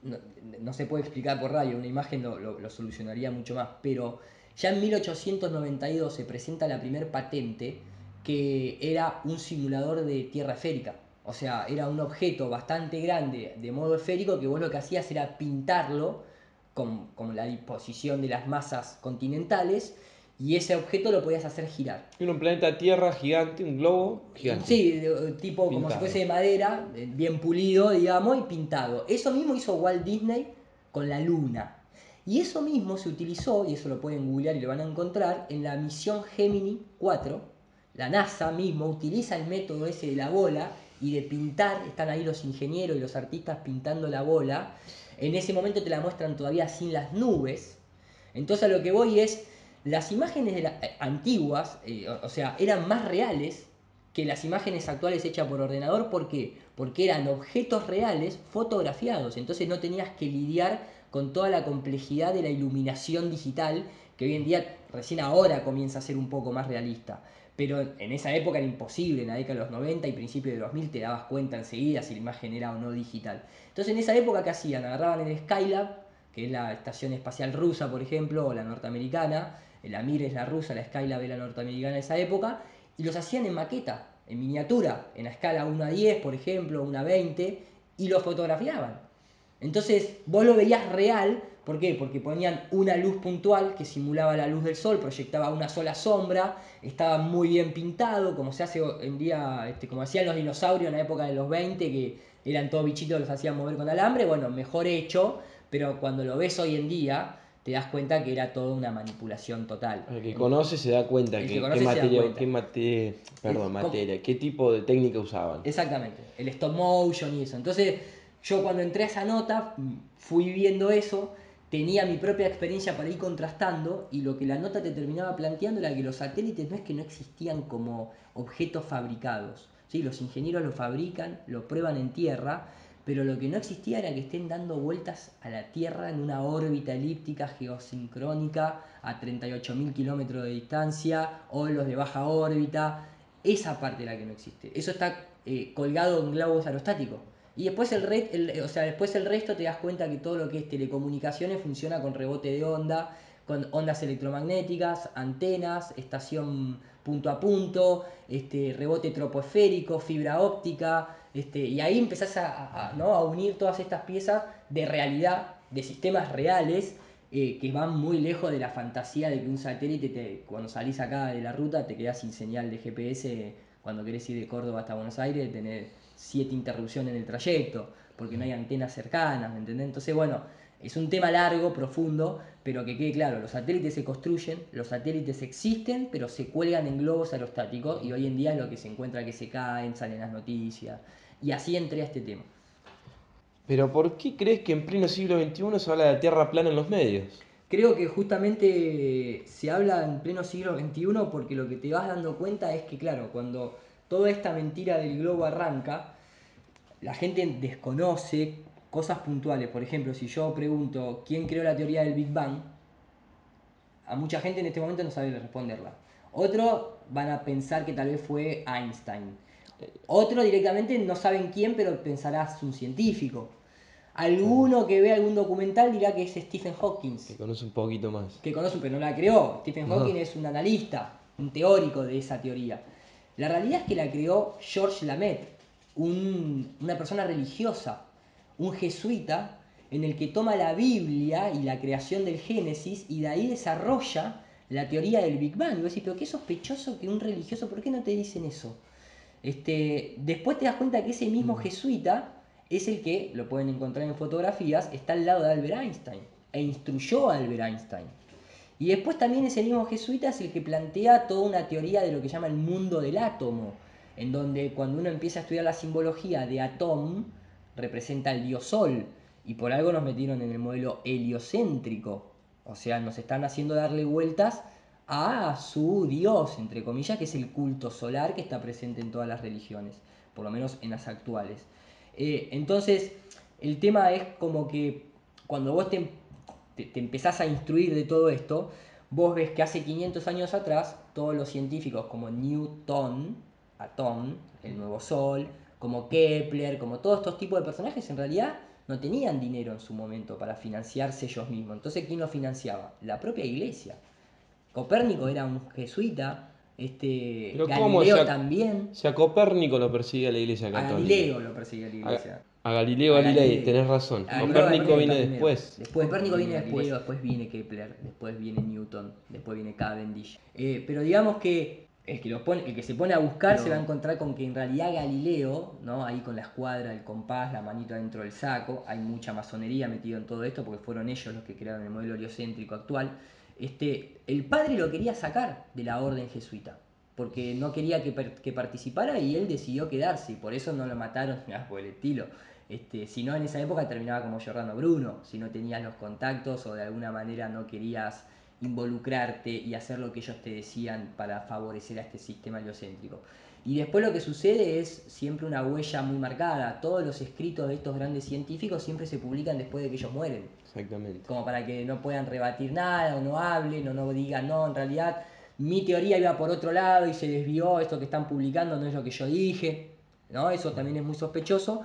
no, no se puede explicar por radio, una imagen lo solucionaría mucho más, pero ya en 1892 se presenta la primer patente que era un simulador de tierra esférica. O sea, era un objeto bastante grande de modo esférico que vos lo que hacías era pintarlo con la disposición de las masas continentales y ese objeto lo podías hacer girar. Era un planeta Tierra gigante, un globo gigante, Sí, tipo como si fuese pintado. de madera, bien pulido, digamos, y pintado. Eso mismo hizo Walt Disney con la luna. Y eso mismo se utilizó, y eso lo pueden googlear y lo van a encontrar, en la misión Gemini 4. La NASA mismo utiliza el método ese de la bola y de pintar, están ahí los ingenieros y los artistas pintando la bola. En ese momento te la muestran todavía sin las nubes. Entonces a lo que voy es, las imágenes antiguas, o sea, eran más reales que las imágenes actuales hechas por ordenador. ¿Por qué? Porque eran objetos reales fotografiados. Entonces no tenías que lidiar con toda la complejidad de la iluminación digital, que hoy en día, recién ahora, comienza a ser un poco más realista. Pero en esa época era imposible, en la década de los 90 y principios de los 2000 te dabas cuenta enseguida si la imagen era o no digital. Entonces en esa época, ¿qué hacían? Agarraban el Skylab, que es la estación espacial rusa, por ejemplo, o la norteamericana, la Mir es la rusa, la Skylab es la norteamericana de esa época, y los hacían en maqueta, en miniatura, en la escala 1:10, por ejemplo, 1:20, y los fotografiaban. Entonces vos lo veías real, ¿por qué? Porque ponían una luz puntual que simulaba la luz del sol, proyectaba una sola sombra, estaba muy bien pintado, como se hace hoy en día, como hacían los dinosaurios en la época de los 20, que eran todos bichitos, los hacían mover con alambre, bueno, mejor hecho, pero cuando lo ves hoy en día, te das cuenta que era toda una manipulación total. El que conoce se da cuenta El que que conoce se da cuenta. perdón, ¿Cómo? materia, qué tipo de técnica usaban. Exactamente, el stop motion y eso. Entonces, yo cuando entré a esa nota, fui viendo eso, tenía mi propia experiencia para ir contrastando, y lo que la nota te terminaba planteando era que los satélites no es que no existían como objetos fabricados. ¿Sí? Los ingenieros lo fabrican, lo prueban en tierra, pero lo que no existía era que estén dando vueltas a la Tierra en una órbita elíptica geosincrónica a 38.000 kilómetros de distancia, o los de baja órbita. Esa parte es la que no existe. Eso está colgado en globos aerostáticos. Y después o sea, después el resto te das cuenta que todo lo que es telecomunicaciones funciona con rebote de onda, con ondas electromagnéticas, antenas, estación punto a punto, rebote troposférico, fibra óptica, y ahí empezás ¿no? a unir todas estas piezas de realidad, de sistemas reales, que van muy lejos de la fantasía de que un satélite, cuando salís acá de la ruta, te quedás sin señal de GPS cuando querés ir de Córdoba hasta Buenos Aires, tener 7 interrupciones en el trayecto, porque no hay antenas cercanas, ¿me entendés? Entonces, bueno, es un tema largo, profundo, pero que quede claro, los satélites se construyen, los satélites existen, pero se cuelgan en globos aerostáticos, y hoy en día es lo que se encuentra que se caen, salen las noticias, y así entré a este tema. Pero ¿por qué crees que en pleno siglo XXI se habla de Tierra plana en los medios? Creo que justamente se habla en pleno siglo XXI porque lo que te vas dando cuenta es que, claro, cuando toda esta mentira del globo arranca, la gente desconoce cosas puntuales. Por ejemplo, si yo pregunto quién creó la teoría del Big Bang, a mucha gente en este momento no sabe responderla. Otro van a pensar que tal vez fue Einstein. Otro directamente no saben quién, pero pensarás un científico. Alguno que ve algún documental dirá que es Stephen Hawking. Que conoce un poquito más. Que conoce, pero no la creó. Stephen No. Hawking es un analista, un teórico de esa teoría. La realidad es que la creó George Lamet, una persona religiosa, un jesuita, en el que toma la Biblia y la creación del Génesis y de ahí desarrolla la teoría del Big Bang. Y vos decís, pero qué sospechoso que un religioso, ¿por qué no te dicen eso? Después te das cuenta que ese mismo jesuita es el que, lo pueden encontrar en fotografías, está al lado de Albert Einstein e instruyó a Albert Einstein. Y después también ese mismo jesuita es el que plantea toda una teoría de lo que llama el mundo del átomo, en donde cuando uno empieza a estudiar la simbología de Atom, representa el dios Sol, y por algo nos metieron en el modelo heliocéntrico, o sea, nos están haciendo darle vueltas a su dios, entre comillas, que es el culto solar que está presente en todas las religiones, por lo menos en las actuales. Entonces, el tema es como que cuando vos te empezás a instruir de todo esto, vos ves que hace 500 años atrás, todos los científicos como Newton, Atom, el nuevo Sol, como Kepler, como todos estos tipos de personajes, en realidad no tenían dinero en su momento para financiarse ellos mismos. Entonces, ¿quién los financiaba? La propia iglesia. Copérnico era un jesuita, Pero Galileo también. Si a Copérnico lo persigue la Iglesia A Católica. Galileo lo persigue la iglesia. A Galileo A Galilei, Galileo. tenés razón. A Copérnico viene primero. después. Después Copérnico viene después. Después viene Kepler, después viene Newton, después viene Cavendish. Pero digamos que el que se pone a buscar se va a encontrar con que en realidad Galileo, ¿no? Ahí con la escuadra, el compás, la manito adentro del saco, hay mucha masonería metido en todo esto porque fueron ellos los que crearon el modelo heliocéntrico actual. El padre lo quería sacar de la orden jesuita porque no quería que participara y él decidió quedarse y por eso no lo mataron nada por el estilo. Si no, en esa época terminaba como Giordano Bruno, si no tenías los contactos o de alguna manera no querías involucrarte y hacer lo que ellos te decían para favorecer a este sistema heliocéntrico. Y después lo que sucede es siempre una huella muy marcada. Todos los escritos de estos grandes científicos siempre se publican después de que ellos mueren. Exactamente. Como para que no puedan rebatir nada, o no hablen, o no digan, no, en realidad mi teoría iba por otro lado y se desvió, esto que están publicando no es lo que yo dije, ¿no? Eso también es muy sospechoso.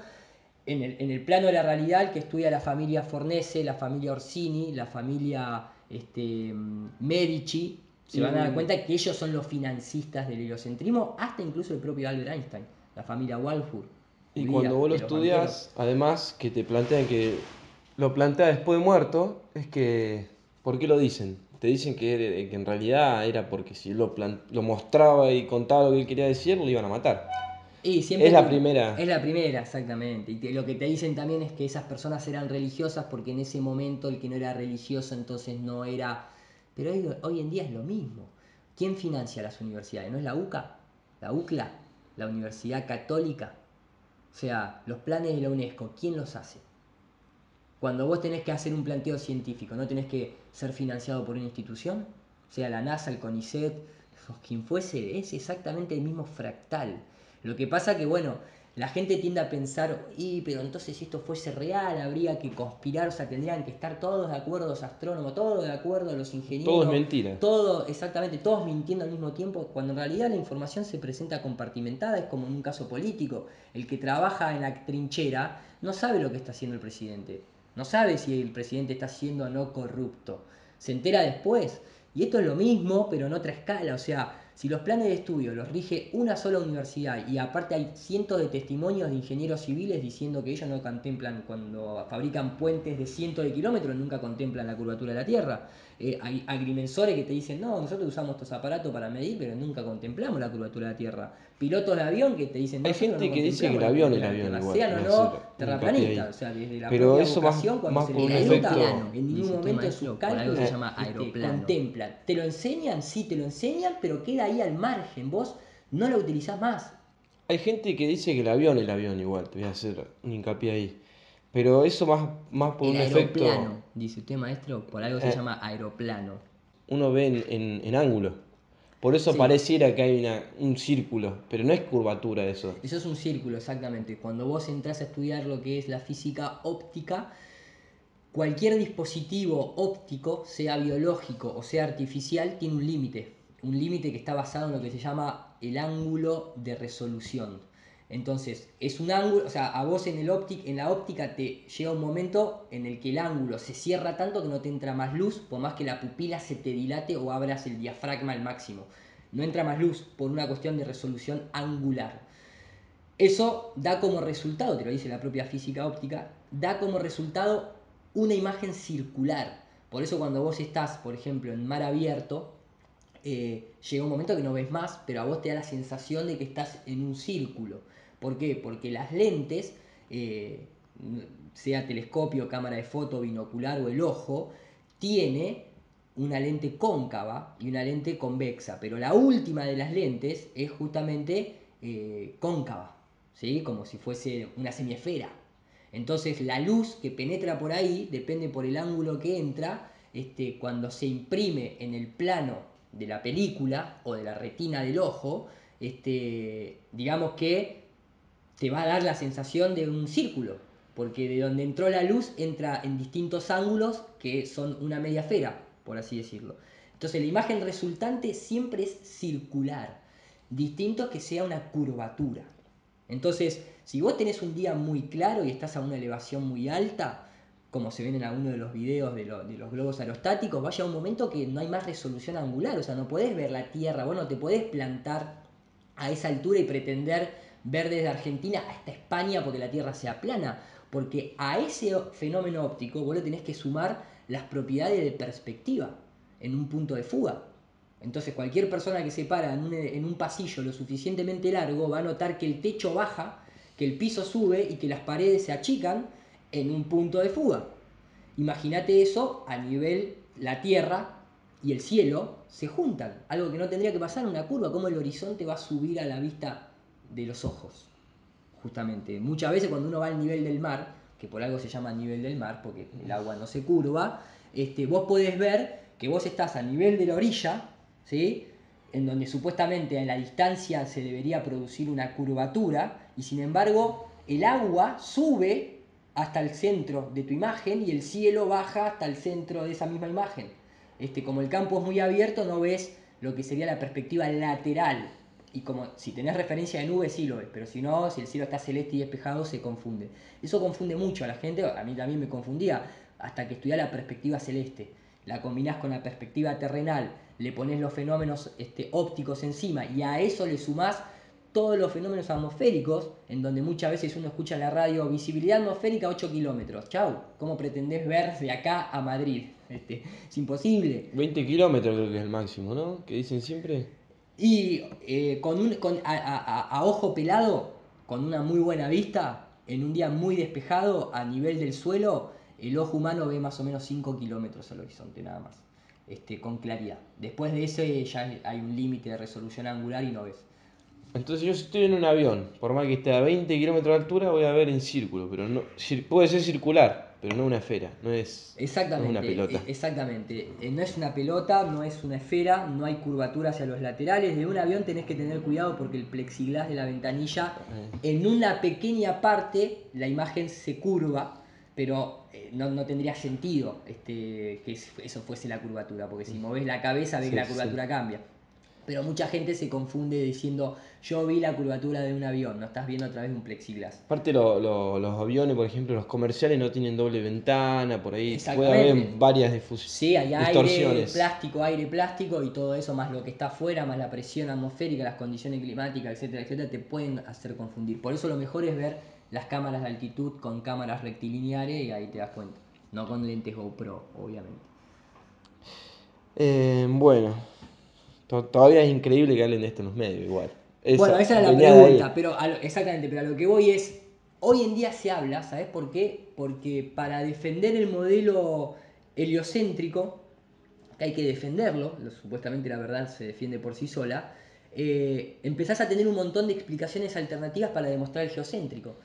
En el plano de la realidad, el que estudia la familia Fornese, la familia Orsini, la familia Medici, se van a dar cuenta que ellos son los financistas del heliocentrismo, hasta incluso el propio Albert Einstein, la familia Walford. Y cuando vos lo estudias, además que te plantean que lo plantea después de muerto, es que, ¿por qué lo dicen? Te dicen que en realidad era porque si lo mostraba y contaba lo que él quería decir, lo iban a matar. Y siempre es la primera. Es la primera, exactamente. Y lo que te dicen también es que esas personas eran religiosas porque en ese momento el que no era religioso entonces no era... Pero hoy en día es lo mismo. ¿Quién financia las universidades? ¿No es la UCA? ¿La UCLA? ¿La Universidad Católica? O sea, los planes de la UNESCO, ¿quién los hace? Cuando vos tenés que hacer un planteo científico, ¿no tenés que ser financiado por una institución? O sea, la NASA, el CONICET, quien fuese, es exactamente el mismo fractal. Lo que pasa que, bueno, la gente tiende a pensar, pero entonces si esto fuese real, habría que conspirar, o sea, tendrían que estar todos de acuerdo, los astrónomos, todos de acuerdo, los ingenieros. Todo es mentira. Todo, exactamente, todos mintiendo al mismo tiempo, cuando en realidad la información se presenta compartimentada, es como en un caso político. El que trabaja en la trinchera no sabe lo que está haciendo el presidente. No sabe si el presidente está siendo o no corrupto. Se entera después. Y esto es lo mismo, pero en otra escala. O sea, si los planes de estudio los rige una sola universidad y aparte hay cientos de testimonios de ingenieros civiles diciendo que ellos no contemplan, cuando fabrican puentes de cientos de kilómetros, nunca contemplan la curvatura de la Tierra. Hay agrimensores que te dicen, no, nosotros usamos estos aparatos para medir, pero nunca contemplamos la curvatura de la Tierra. Pilotos de avión que te dicen, no, hay gente no que dice que el avión es el avión igual. sean o no terraplanistas, o sea, desde la pero propia eso vocación, cuando más se por les un pregunta, efecto. en ningún momento de sus cálculos se llama aeroplano. contemplan. Te lo enseñan, sí, te lo enseñan, pero queda ahí al margen. Vos no lo utilizás más. Hay gente que dice que el avión es el avión igual, te voy a hacer un hincapié ahí. Pero eso más por El un aeroplano, efecto. dice usted, maestro, por algo se llama aeroplano. Uno ve en ángulo. Por eso Sí. pareciera que hay un círculo, pero no es curvatura eso. Eso es un círculo, exactamente. Cuando vos entras a estudiar lo que es la física óptica, cualquier dispositivo óptico, sea biológico o sea artificial, tiene un límite. un límite que está basado en lo que se llama el ángulo de resolución. Entonces, es un ángulo, o sea, a vos en la óptica te llega un momento en el que el ángulo se cierra tanto que no te entra más luz, por más que la pupila se te dilate o abras el diafragma al máximo. No entra más luz por una cuestión de resolución angular. Eso da como resultado, te lo dice la propia física óptica, da como resultado una imagen circular. Por eso cuando vos estás, por ejemplo, en mar abierto, llega un momento que no ves más, pero a vos te da la sensación de que estás en un círculo. ¿Por qué? Porque las lentes, sea telescopio, cámara de foto, binocular o el ojo, tiene una lente cóncava y una lente convexa, pero la última de las lentes es justamente cóncava, ¿sí? Como si fuese una semiesfera. Entonces la luz que penetra por ahí, depende por el ángulo que entra, cuando se imprime en el plano de la película o de la retina del ojo, digamos que te va a dar la sensación de un círculo, porque de donde entró la luz entra en distintos ángulos que son una media esfera, por así decirlo. Entonces la imagen resultante siempre es circular, distinto que sea una curvatura. Entonces, si vos tenés un día muy claro y estás a una elevación muy alta, como se ven en algunos de los videos de los globos aerostáticos, vaya un momento que no hay más resolución angular, o sea, no podés ver la Tierra, vos no te podés plantar a esa altura y pretender ver desde Argentina hasta España porque la Tierra sea plana, porque a ese fenómeno óptico vos le tenés que sumar las propiedades de perspectiva en un punto de fuga. Entonces cualquier persona que se para en un pasillo lo suficientemente largo va a notar que el techo baja, que el piso sube y que las paredes se achican en un punto de fuga. Imagínate eso a nivel la Tierra y el cielo se juntan, algo que no tendría que pasar en una curva, como el horizonte va a subir a la vista de los ojos. Justamente, muchas veces cuando uno va al nivel del mar, que por algo se llama nivel del mar, porque el agua no se curva, vos podés ver que vos estás a nivel de la orilla, ¿sí? En donde supuestamente a la distancia se debería producir una curvatura, y sin embargo el agua sube hasta el centro de tu imagen y el cielo baja hasta el centro de esa misma imagen. Como el campo es muy abierto, no ves lo que sería la perspectiva lateral. Y como si tenés referencia de nubes, sí lo ves, pero si no, si el cielo está celeste y despejado, se confunde. Eso confunde mucho a la gente, a mí también me confundía, hasta que estudié la perspectiva celeste. La combinás con la perspectiva terrenal, le pones los fenómenos ópticos encima y a eso le sumás todos los fenómenos atmosféricos, en donde muchas veces uno escucha en la radio visibilidad atmosférica 8 kilómetros. Chau, ¿cómo pretendés ver de acá a Madrid? Es imposible. 20 kilómetros creo que es el máximo, ¿no? Que dicen siempre. Y a ojo pelado, con una muy buena vista, en un día muy despejado, a nivel del suelo, el ojo humano ve más o menos 5 kilómetros al horizonte nada más, con claridad. Después de ese ya hay un límite de resolución angular y no ves. Entonces yo si estoy en un avión, por más que esté a 20 kilómetros de altura, voy a ver en círculo, pero no, puede ser circular, pero no una esfera, no es una pelota. Exactamente. No es una pelota, no es una esfera, no hay curvatura hacia los laterales. De un avión tenés que tener cuidado porque el plexiglas de la ventanilla, en una pequeña parte, la imagen se curva, pero no tendría sentido que eso fuese la curvatura, porque si movés la cabeza ves que Sí, la sí. curvatura cambia. Pero mucha gente se confunde diciendo, yo vi la curvatura de un avión, no estás viendo a través de un plexiglas. Aparte los aviones, por ejemplo, los comerciales no tienen doble ventana, por ahí puede haber Exactamente. varias Sí, hay distorsiones. aire plástico y todo eso, más lo que está afuera, más la presión atmosférica, las condiciones climáticas, etcétera, etcétera, te pueden hacer confundir. Por eso lo mejor es ver las cámaras de altitud con cámaras rectilineares y ahí te das cuenta. No con lentes GoPro, obviamente. Bueno, todavía es increíble que hablen de esto en los medios, igual. Bueno, esa era la Venía de pregunta, ahí. pero exactamente, pero a lo que voy es, hoy en día se habla, ¿sabes por qué? Porque para defender el modelo heliocéntrico, que hay que defenderlo, supuestamente la verdad se defiende por sí sola, empezás a tener un montón de explicaciones alternativas para demostrar el geocéntrico.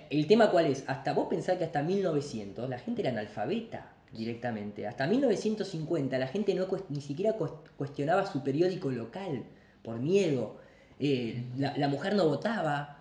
El tema cuál es, hasta vos pensás que hasta 1900 la gente era analfabeta directamente, hasta 1950 la gente ni siquiera cuestionaba su periódico local por miedo, la mujer no votaba,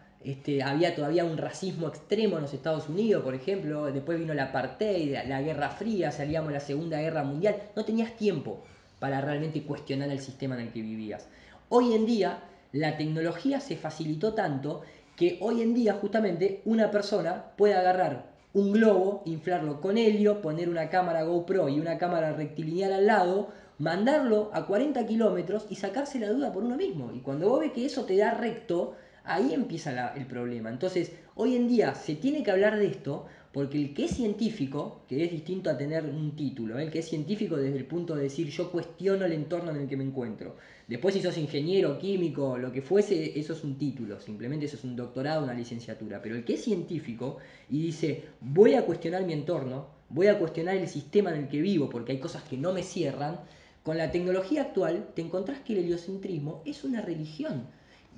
había todavía un racismo extremo en los Estados Unidos, por ejemplo, después vino la apartheid, la Guerra Fría, salíamos a la Segunda Guerra Mundial, no tenías tiempo para realmente cuestionar el sistema en el que vivías. Hoy en día la tecnología se facilitó tanto que hoy en día justamente una persona puede agarrar un globo, inflarlo con helio, poner una cámara GoPro y una cámara rectilineal al lado, mandarlo a 40 kilómetros y sacarse la duda por uno mismo. Y cuando vos ves que eso te da recto, ahí empieza el problema. Entonces, hoy en día se tiene que hablar de esto porque el que es científico, que es distinto a tener un título, el que es científico desde el punto de decir yo cuestiono el entorno en el que me encuentro. Después si sos ingeniero, químico, lo que fuese, eso es un título, simplemente eso es un doctorado, una licenciatura. Pero el que es científico y dice voy a cuestionar mi entorno, voy a cuestionar el sistema en el que vivo porque hay cosas que no me cierran, con la tecnología actual te encontrás que el heliocentrismo es una religión.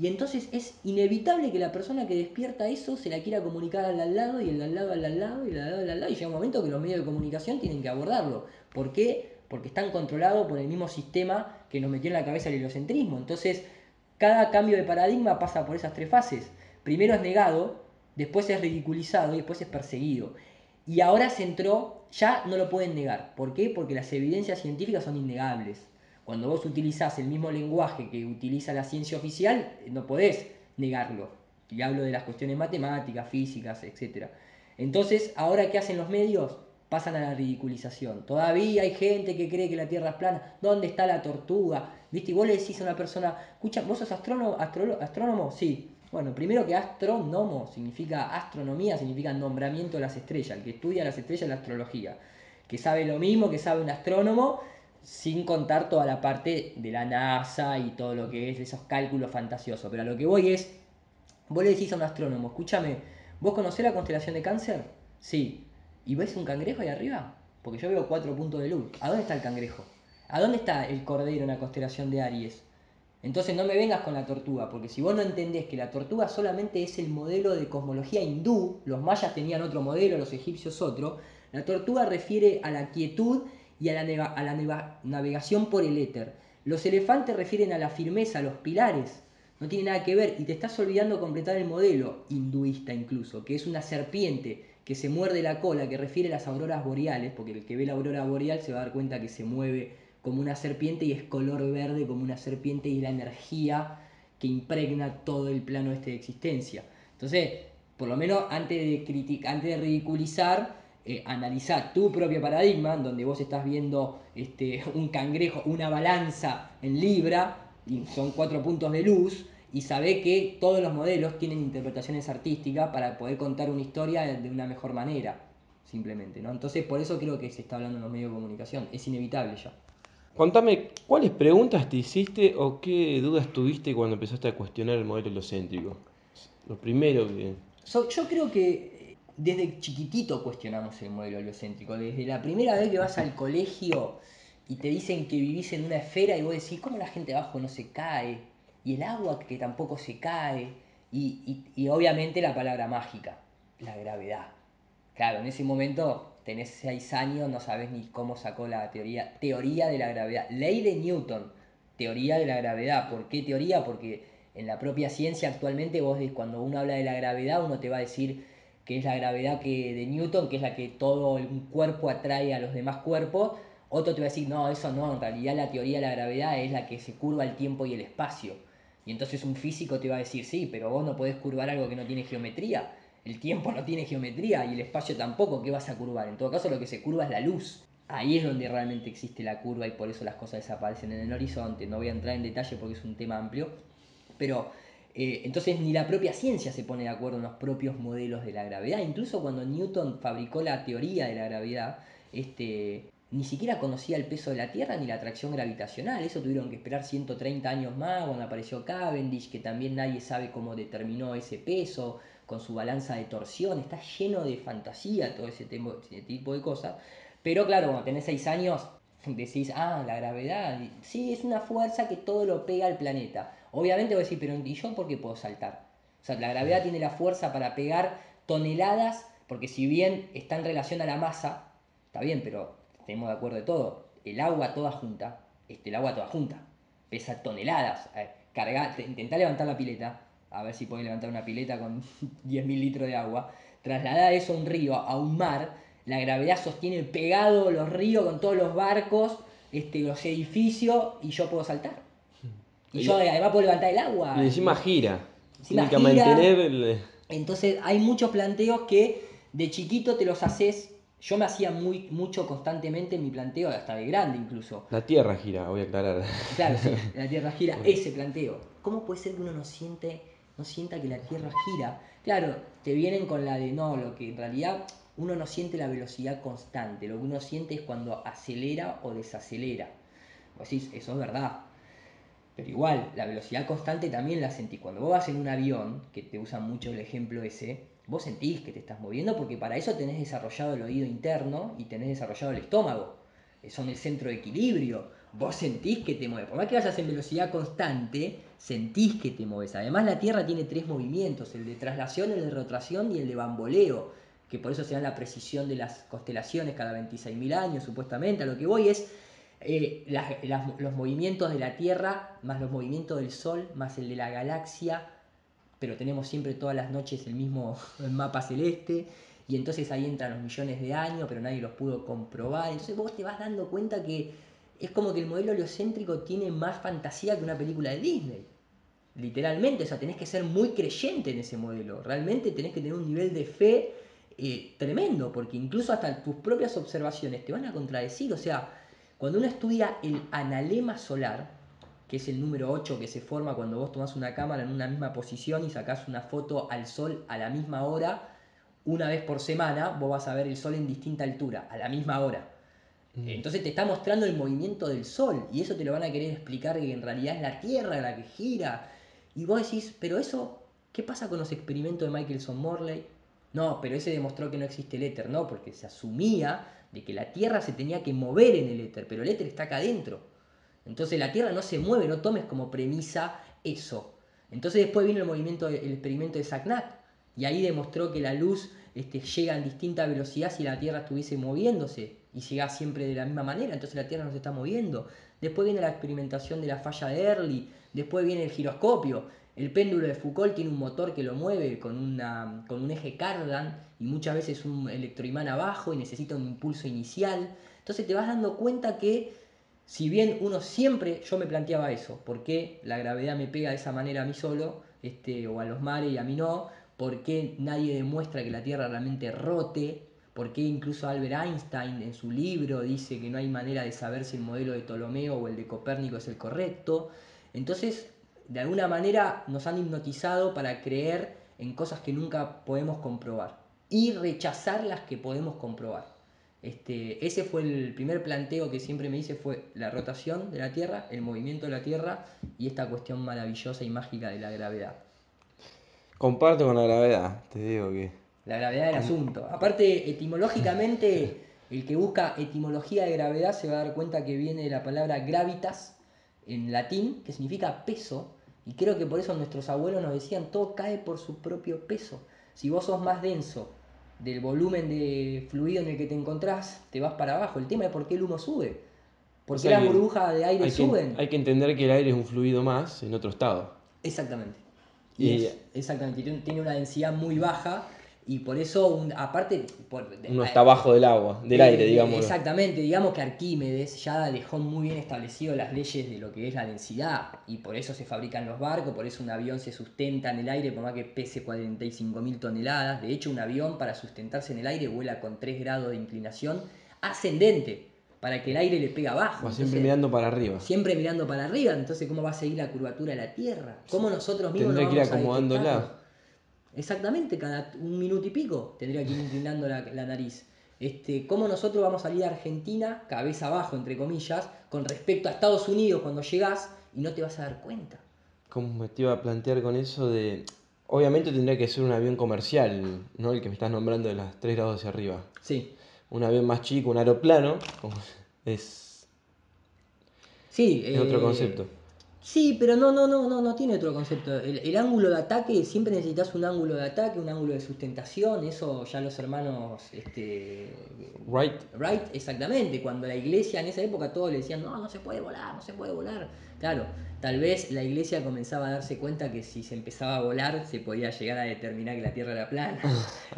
Y entonces es inevitable que la persona que despierta eso se la quiera comunicar al lado y el al lado al lado y el al lado al lado. Y llega un momento que los medios de comunicación tienen que abordarlo. ¿Por qué? Porque están controlados por el mismo sistema que nos metió en la cabeza el heliocentrismo. Entonces, cada cambio de paradigma pasa por esas tres fases. Primero es negado, después es ridiculizado y después es perseguido. Y ahora se entró, ya no lo pueden negar. ¿Por qué? Porque las evidencias científicas son innegables. Cuando vos utilizás el mismo lenguaje que utiliza la ciencia oficial, no podés negarlo. Y hablo de las cuestiones matemáticas, físicas, etc. Entonces, ¿ahora qué hacen los medios? Pasan a la ridiculización. Todavía hay gente que cree que la Tierra es plana. ¿Dónde está la tortuga? ¿Viste? Y vos le decís a una persona, escucha, ¿vos sos astrónomo? Sí. Bueno, primero que astrónomo significa astronomía, significa nombramiento de las estrellas. El que estudia las estrellas es la astrología. Que sabe lo mismo que sabe un astrónomo, sin contar toda la parte de la NASA y todo lo que es esos cálculos fantasiosos. Pero a lo que voy es, vos le decís a un astrónomo, escúchame, ¿vos conocés la constelación de Cáncer? Sí. ¿Y ves un cangrejo ahí arriba? Porque yo veo 4 puntos de luz. ¿A dónde está el cangrejo? ¿A dónde está el cordero en la constelación de Aries? Entonces no me vengas con la tortuga, porque si vos no entendés que la tortuga solamente es el modelo de cosmología hindú, los mayas tenían otro modelo, los egipcios otro, la tortuga refiere a la quietud y a la navegación por el éter. Los elefantes refieren a la firmeza, a los pilares. No tiene nada que ver y te estás olvidando completar el modelo hinduista incluso, que es una serpiente que se muerde la cola, que refiere a las auroras boreales, porque el que ve la aurora boreal se va a dar cuenta que se mueve como una serpiente y es color verde como una serpiente y es la energía que impregna todo el plano este de existencia. Entonces, por lo menos antes de ridiculizar, analizar tu propio paradigma, donde vos estás viendo un cangrejo, una balanza en Libra, y son 4 puntos de luz, y sabés que todos los modelos tienen interpretaciones artísticas para poder contar una historia de una mejor manera, simplemente, ¿no? Entonces, por eso creo que se está hablando en los medios de comunicación, es inevitable ya. Contame, ¿cuáles preguntas te hiciste o qué dudas tuviste cuando empezaste a cuestionar el modelo heliocéntrico? Lo primero que... Yo creo que desde chiquitito cuestionamos el modelo heliocéntrico. Desde la primera vez que vas al colegio y te dicen que vivís en una esfera y vos decís, ¿cómo la gente abajo no se cae? Y el agua que tampoco se cae. Y obviamente la palabra mágica, la gravedad. Claro, en ese momento tenés 6 años, no sabés ni cómo sacó la teoría de la gravedad. Ley de Newton, teoría de la gravedad. ¿Por qué teoría? Porque en la propia ciencia actualmente cuando uno habla de la gravedad, uno te va a decir que es la gravedad de Newton, que es la que todo un cuerpo atrae a los demás cuerpos. Otro te va a decir, no, eso no, en realidad la teoría de la gravedad es la que se curva el tiempo y el espacio. Y entonces un físico te va a decir, sí, pero vos no podés curvar algo que no tiene geometría. El tiempo no tiene geometría y el espacio tampoco, ¿qué vas a curvar? En todo caso lo que se curva es la luz. Ahí es donde realmente existe la curva y por eso las cosas desaparecen en el horizonte. No voy a entrar en detalle porque es un tema amplio, pero entonces ni la propia ciencia se pone de acuerdo en los propios modelos de la gravedad. Incluso cuando Newton fabricó la teoría de la gravedad, ni siquiera conocía el peso de la Tierra ni la atracción gravitacional. Eso tuvieron que esperar 130 años más cuando apareció Cavendish, que también nadie sabe cómo determinó ese peso con su balanza de torsión. Está lleno de fantasía todo ese tipo de cosas. Pero claro, cuando tenés 6 años decís, la gravedad, sí, es una fuerza que todo lo pega al planeta. Obviamente vos decís, pero ¿y yo por qué puedo saltar? O sea, la gravedad tiene la fuerza para pegar toneladas, porque si bien está en relación a la masa, está bien, pero tenemos de acuerdo de todo. El agua toda junta, pesa toneladas. Intentá levantar la pileta, a ver si podés levantar una pileta con 10.000 litros de agua. Trasladá eso a un río, a un mar. La gravedad sostiene pegado los ríos con todos los barcos los edificios y yo puedo saltar. Y yo además puedo levantar el agua. Y encima gira. Encima Tiene que gira. mantener el... Entonces hay muchos planteos que de chiquito te los haces. Yo me hacía mucho constantemente en mi planteo, hasta de grande incluso. La Tierra gira, voy a aclarar. Claro, sí, la Tierra gira, ese planteo. ¿Cómo puede ser que uno no sienta que la Tierra gira? Claro, te vienen con la de no, lo que en realidad uno no siente la velocidad constante, lo que uno siente es cuando acelera o desacelera. Vos decís, eso es verdad. Pero igual, la velocidad constante también la sentís. Cuando vos vas en un avión, que te usan mucho el ejemplo ese, vos sentís que te estás moviendo porque para eso tenés desarrollado el oído interno y tenés desarrollado el estómago. Son el centro de equilibrio. Vos sentís que te mueves. Por más que vayas en velocidad constante, sentís que te mueves. Además, la Tierra tiene 3 movimientos: el de traslación, el de rotación y el de bamboleo. Que por eso se da la precisión de las constelaciones cada 26.000 años, supuestamente. A lo que voy es los movimientos de la Tierra, más los movimientos del Sol, más el de la galaxia, pero tenemos siempre todas las noches el mismo mapa celeste, y entonces ahí entran los millones de años, pero nadie los pudo comprobar. Entonces vos te vas dando cuenta que es como que el modelo heliocéntrico tiene más fantasía que una película de Disney. Literalmente, o sea, tenés que ser muy creyente en ese modelo. Realmente tenés que tener un nivel de fe tremendo, porque incluso hasta tus propias observaciones te van a contradecir. O sea, cuando uno estudia el analema solar, que es el número 8 que se forma cuando vos tomás una cámara en una misma posición y sacás una foto al sol a la misma hora, una vez por semana, vos vas a ver el sol en distinta altura, a la misma hora. Entonces te está mostrando el movimiento del sol y eso te lo van a querer explicar que en realidad es la Tierra la que gira. Y vos decís, pero eso, ¿qué pasa con los experimentos de Michelson-Morley? No, pero ese demostró que no existe el éter, no, porque se asumía de que la Tierra se tenía que mover en el éter, pero el éter está acá adentro. Entonces la Tierra no se mueve, no tomes como premisa eso. Entonces después vino el experimento de Sagnac y ahí demostró que la luz llega en distinta velocidad si la Tierra estuviese moviéndose y llega siempre de la misma manera, entonces la Tierra no se está moviendo. Después viene la experimentación de la falla de Early, después viene el giroscopio. El péndulo de Foucault tiene un motor que lo mueve con un eje cardan y muchas veces un electroimán abajo y necesita un impulso inicial. Entonces te vas dando cuenta que si bien uno siempre, yo me planteaba eso, ¿por qué la gravedad me pega de esa manera a mí solo, o a los mares y a mí no? ¿Por qué nadie demuestra que la Tierra realmente rote? ¿Por qué incluso Albert Einstein en su libro dice que no hay manera de saber si el modelo de Ptolomeo o el de Copérnico es el correcto? Entonces, de alguna manera nos han hipnotizado para creer en cosas que nunca podemos comprobar y rechazar las que podemos comprobar. Ese fue el primer planteo que siempre me hice, fue la rotación de la Tierra, el movimiento de la Tierra y esta cuestión maravillosa y mágica de la gravedad. Comparto con la gravedad, te digo que... La gravedad del asunto. Aparte, etimológicamente, el que busca etimología de gravedad se va a dar cuenta que viene de la palabra gravitas en latín, que significa peso, y creo que por eso nuestros abuelos nos decían, todo cae por su propio peso. Si vos sos más denso del volumen de fluido en el que te encontrás, te vas para abajo. El tema es por qué el humo sube. ¿Por qué las burbujas de aire suben? Hay que entender que el aire es un fluido más en otro estado. Exactamente. Y Exactamente, tiene una densidad muy baja y por eso, aparte... uno está abajo del agua, del aire, digámoslo. Exactamente, digamos que Arquímedes ya dejó muy bien establecido las leyes de lo que es la densidad y por eso se fabrican los barcos, por eso un avión se sustenta en el aire por más que pese 45.000 toneladas. De hecho, un avión para sustentarse en el aire vuela con 3 grados de inclinación ascendente para que el aire le pegue abajo. Va siempre mirando para arriba. Siempre mirando para arriba, entonces ¿cómo va a seguir la curvatura de la Tierra? ¿Cómo nosotros mismos Tendría no que ir vamos a acomodándola. detectarlo? Exactamente, cada un minuto y pico tendría que ir inclinando la nariz. ¿Cómo nosotros vamos a salir a Argentina, cabeza abajo, entre comillas, con respecto a Estados Unidos cuando llegás y no te vas a dar cuenta? ¿Cómo me te iba a plantear con eso de...? Obviamente tendría que ser un avión comercial, ¿no? El que me estás nombrando de las 3 grados hacia arriba. Sí. Un avión más chico, un aeroplano, es Sí, otro concepto. Sí, pero no tiene otro concepto. El ángulo de ataque, siempre necesitas un ángulo de ataque, un ángulo de sustentación, eso ya los hermanos Wright, exactamente. Cuando la iglesia en esa época todos le decían, no se puede volar, no se puede volar. Claro, tal vez la iglesia comenzaba a darse cuenta que si se empezaba a volar se podía llegar a determinar que la Tierra era plana.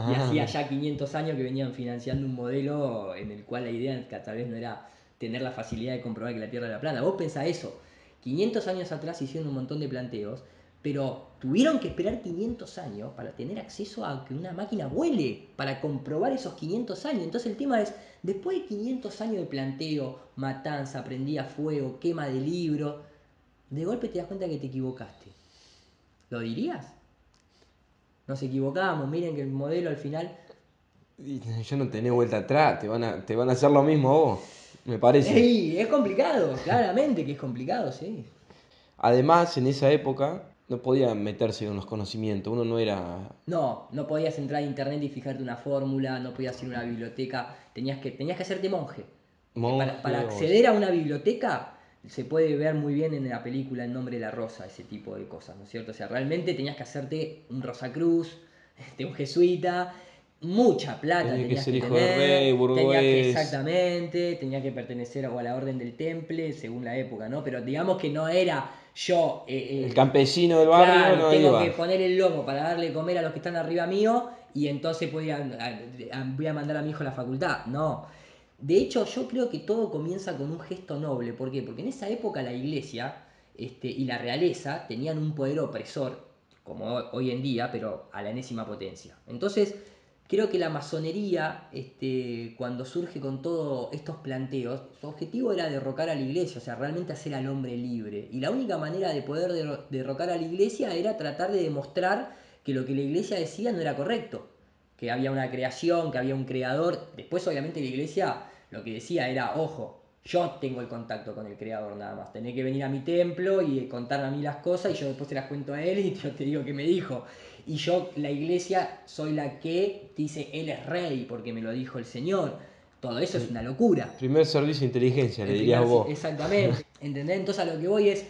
Y hacía ya 500 años que venían financiando un modelo en el cual la idea tal vez no era tener la facilidad de comprobar que la Tierra era plana. Vos pensás eso, 500 años atrás hicieron un montón de planteos, pero tuvieron que esperar 500 años para tener acceso a que una máquina vuele, para comprobar esos 500 años. Entonces el tema es, después de 500 años de planteo, matanza, prendida a fuego, quema de libros, de golpe te das cuenta que te equivocaste. ¿Lo dirías? Nos equivocamos, miren que el modelo al final... Y ya no tenés vuelta atrás, te van a hacer lo mismo a vos, me parece. ¡Ey! Es complicado, claramente que es complicado, sí. Además, en esa época no podía meterse en los conocimientos, uno no era... No, no podías entrar a internet y fijarte una fórmula, no podías ir a una biblioteca, tenías que hacerte monje. Para monje o... acceder a una biblioteca se puede ver muy bien en la película El nombre de la rosa, ese tipo de cosas, ¿no es cierto? O sea, realmente tenías que hacerte un Rosacruz, un jesuita, mucha plata Tenía que tenías ser que hijo de rey, tener, burgués. exactamente, tenías que pertenecer o a la orden del temple, según la época, ¿no? Pero digamos que no era yo, El campesino del barrio claro, no tengo que iba. poner el lomo para darle de comer a los que están arriba mío y entonces voy a mandar a mi hijo a la facultad. No. De hecho, yo creo que todo comienza con un gesto noble. ¿Por qué? Porque en esa época la iglesia y la realeza tenían un poder opresor, como hoy en día, pero a la enésima potencia. Entonces, creo que la masonería, cuando surge con todos estos planteos, su objetivo era derrocar a la iglesia, o sea, realmente hacer al hombre libre. Y la única manera de poder derrocar a la iglesia era tratar de demostrar que lo que la iglesia decía no era correcto, que había una creación, que había un creador. Después, obviamente, la iglesia lo que decía era, ojo, yo tengo el contacto con el creador nada más. Tenés que venir a mi templo y contarme a mí las cosas y yo después te las cuento a él y yo te digo qué me dijo. Y yo, la iglesia, soy la que dice, él es rey porque me lo dijo el Señor. Todo eso es una locura. Primer servicio de inteligencia, le El dirías primer, vos. exactamente, ¿entendés? Entonces a lo que voy es,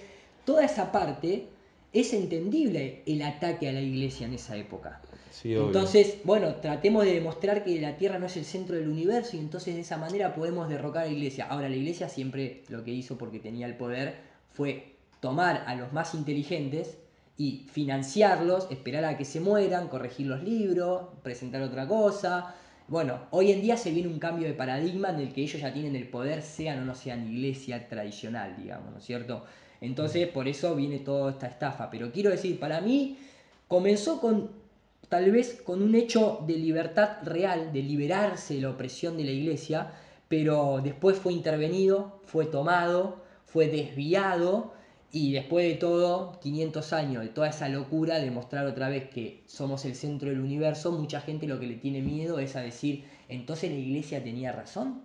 toda esa parte es entendible el ataque a la iglesia en esa época. Sí, obvio. Entonces, bueno, tratemos de demostrar que la Tierra no es el centro del universo y entonces de esa manera podemos derrocar a la iglesia. Ahora, la iglesia siempre lo que hizo porque tenía el poder fue tomar a los más inteligentes y financiarlos, esperar a que se mueran, corregir los libros, presentar otra cosa. Bueno, hoy en día se viene un cambio de paradigma en el que ellos ya tienen el poder, sean o no sean iglesia tradicional, digamos, ¿no es cierto? Entonces, por eso viene toda esta estafa. Pero quiero decir, para mí comenzó con tal vez con un hecho de libertad real, de liberarse de la opresión de la iglesia, pero después fue intervenido, fue tomado, fue desviado y después de todo, 500 años de toda esa locura de mostrar otra vez que somos el centro del universo, mucha gente lo que le tiene miedo es a decir, entonces la iglesia tenía razón.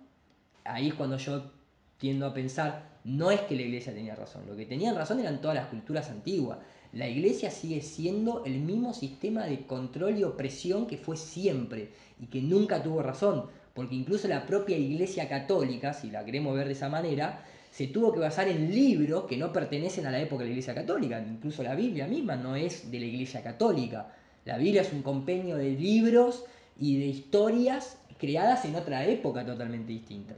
Ahí es cuando yo tiendo a pensar, no es que la iglesia tenía razón, lo que tenían razón eran todas las culturas antiguas. La iglesia sigue siendo el mismo sistema de control y opresión que fue siempre y que nunca tuvo razón, porque incluso la propia iglesia católica, si la queremos ver de esa manera, se tuvo que basar en libros que no pertenecen a la época de la iglesia católica, incluso la Biblia misma no es de la iglesia católica. La Biblia es un compendio de libros y de historias creadas en otra época totalmente distinta.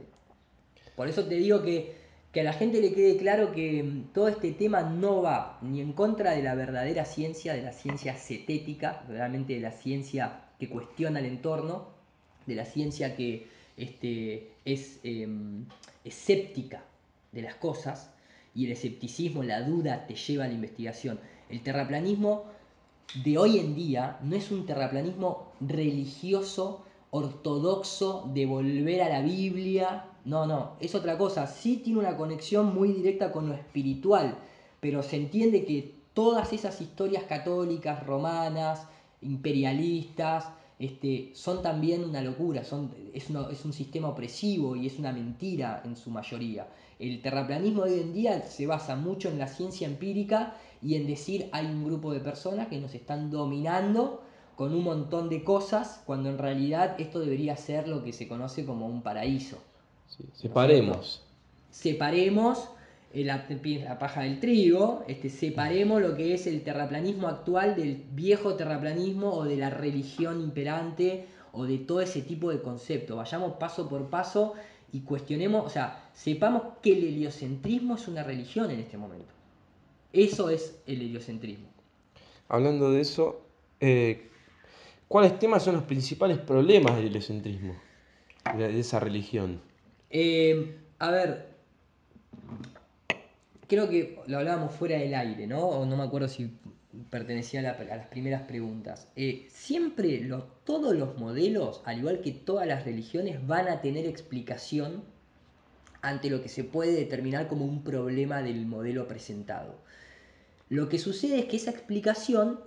Por eso te digo que a la gente le quede claro que todo este tema no va ni en contra de la verdadera ciencia, de la ciencia cetética, realmente de la ciencia que cuestiona el entorno, de la ciencia que es escéptica de las cosas, y el escepticismo, la duda, te lleva a la investigación. El terraplanismo de hoy en día no es un terraplanismo religioso, ortodoxo, de volver a la Biblia. No, no, es otra cosa. Sí tiene una conexión muy directa con lo espiritual, pero se entiende que todas esas historias católicas, romanas, imperialistas, son también una locura, es un sistema opresivo y es una mentira en su mayoría. El terraplanismo de hoy en día se basa mucho en la ciencia empírica y en decir hay un grupo de personas que nos están dominando con un montón de cosas, cuando en realidad esto debería ser lo que se conoce como un paraíso. Sí, ¿No es cierto? separemos. Separemos la paja del trigo, separemos lo que es el terraplanismo actual del viejo terraplanismo o de la religión imperante o de todo ese tipo de conceptos. Vayamos paso por paso y cuestionemos, o sea, sepamos que el heliocentrismo es una religión en este momento. Eso es el heliocentrismo. Hablando de eso, eh, ¿cuáles temas son los principales problemas del heliocentrismo? De esa religión. A ver, creo que lo hablábamos fuera del aire, ¿no? O no me acuerdo si pertenecía a las primeras preguntas. Siempre todos los modelos, al igual que todas las religiones, van a tener explicación ante lo que se puede determinar como un problema del modelo presentado. Lo que sucede es que esa explicación,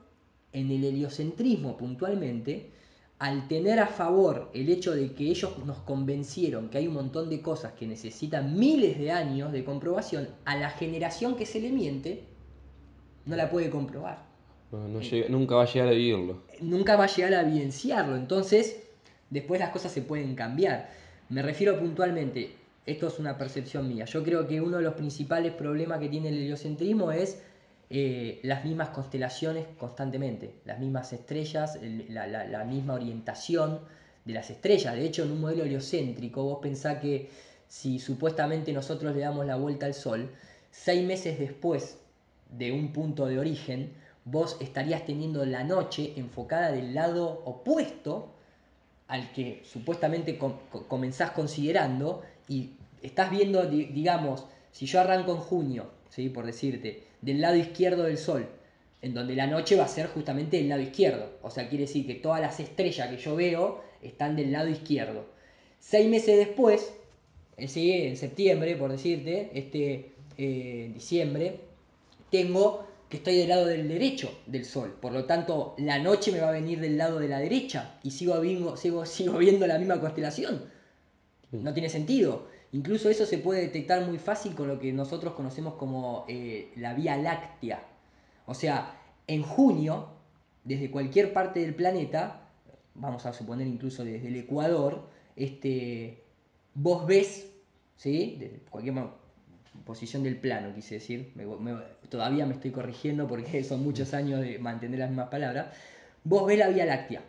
en el heliocentrismo puntualmente, al tener a favor el hecho de que ellos nos convencieron que hay un montón de cosas que necesitan miles de años de comprobación, a la generación que se le miente no la puede comprobar. Nunca va a llegar a vivirlo. Nunca va a llegar a evidenciarlo. Entonces, después las cosas se pueden cambiar. Me refiero puntualmente, esto es una percepción mía. Yo creo que uno de los principales problemas que tiene el heliocentrismo es las mismas constelaciones constantemente, las mismas estrellas, la misma orientación de las estrellas. De hecho, en un modelo heliocéntrico, vos pensás que si supuestamente nosotros le damos la vuelta al Sol, 6 meses después de un punto de origen, vos estarías teniendo la noche enfocada del lado opuesto al que supuestamente comenzás considerando, y estás viendo, digamos, si yo arranco en junio, ¿sí? Por decirte, del lado izquierdo del Sol, en donde la noche va a ser justamente del lado izquierdo. O sea, quiere decir que todas las estrellas que yo veo están del lado izquierdo. 6 meses después, ¿sí? En septiembre, por decirte, diciembre, tengo que estoy del lado del derecho del Sol. Por lo tanto, la noche me va a venir del lado de la derecha y sigo viendo la misma constelación. No tiene sentido. Incluso eso se puede detectar muy fácil con lo que nosotros conocemos como la Vía Láctea. O sea, en junio, desde cualquier parte del planeta, vamos a suponer incluso desde el Ecuador, vos ves, ¿sí? De cualquier posición del plano, quise decir, todavía me estoy corrigiendo porque son muchos años de mantener las mismas palabras, vos ves la Vía Láctea.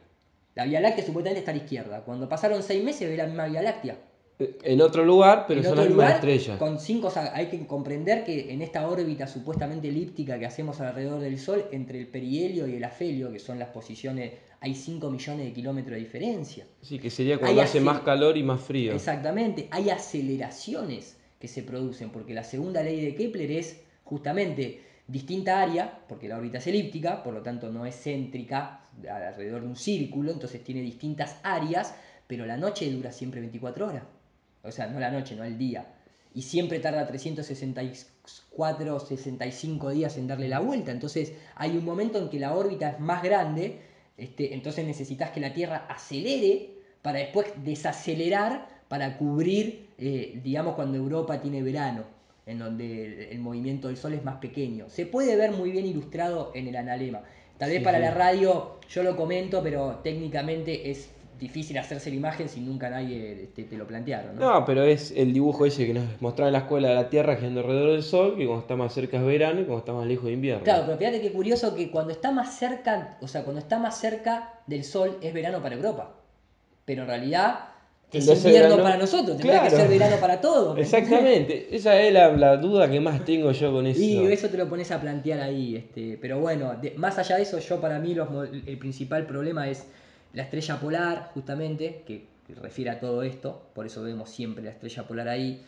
La Vía Láctea supuestamente está a la izquierda. Cuando pasaron 6 meses ves la misma Vía Láctea. En otro lugar, pero En son otro las mismas lugar, estrellas. con 5, o sea, hay que comprender que en esta órbita supuestamente elíptica que hacemos alrededor del Sol, entre el perihelio y el afelio, que son las posiciones, hay 5 millones de kilómetros de diferencia. Sí, que sería cuando hace más calor y más frío. Exactamente, hay aceleraciones que se producen, porque la segunda ley de Kepler es justamente distinta área, porque la órbita es elíptica, por lo tanto no es céntrica alrededor de un círculo, entonces tiene distintas áreas, pero la noche dura siempre 24 horas. O sea, no la noche, no el día. Y siempre tarda 364, 65 días en darle la vuelta. Entonces hay un momento en que la órbita es más grande, entonces necesitas que la Tierra acelere para después desacelerar para cubrir, digamos, cuando Europa tiene verano, en donde el movimiento del Sol es más pequeño. Se puede ver muy bien ilustrado en el analema. Tal vez para la radio yo lo comento, pero técnicamente es difícil hacerse la imagen si nunca nadie te lo plantearon, ¿no? No, pero es el dibujo ese que nos mostraba en la escuela de la Tierra girando alrededor del Sol, que cuando está más cerca es verano y cuando está más lejos es invierno. Claro, pero fíjate qué curioso que cuando está más cerca, o sea, cuando está más cerca del Sol es verano para Europa. Pero en realidad es invierno para nosotros, tendría que ser verano para todos. Exactamente, esa es la duda que más tengo yo con eso. Y eso te lo pones a plantear ahí, pero bueno, más allá de eso, yo para mí el principal problema es la estrella polar, justamente, que refiere a todo esto, por eso vemos siempre la estrella polar ahí.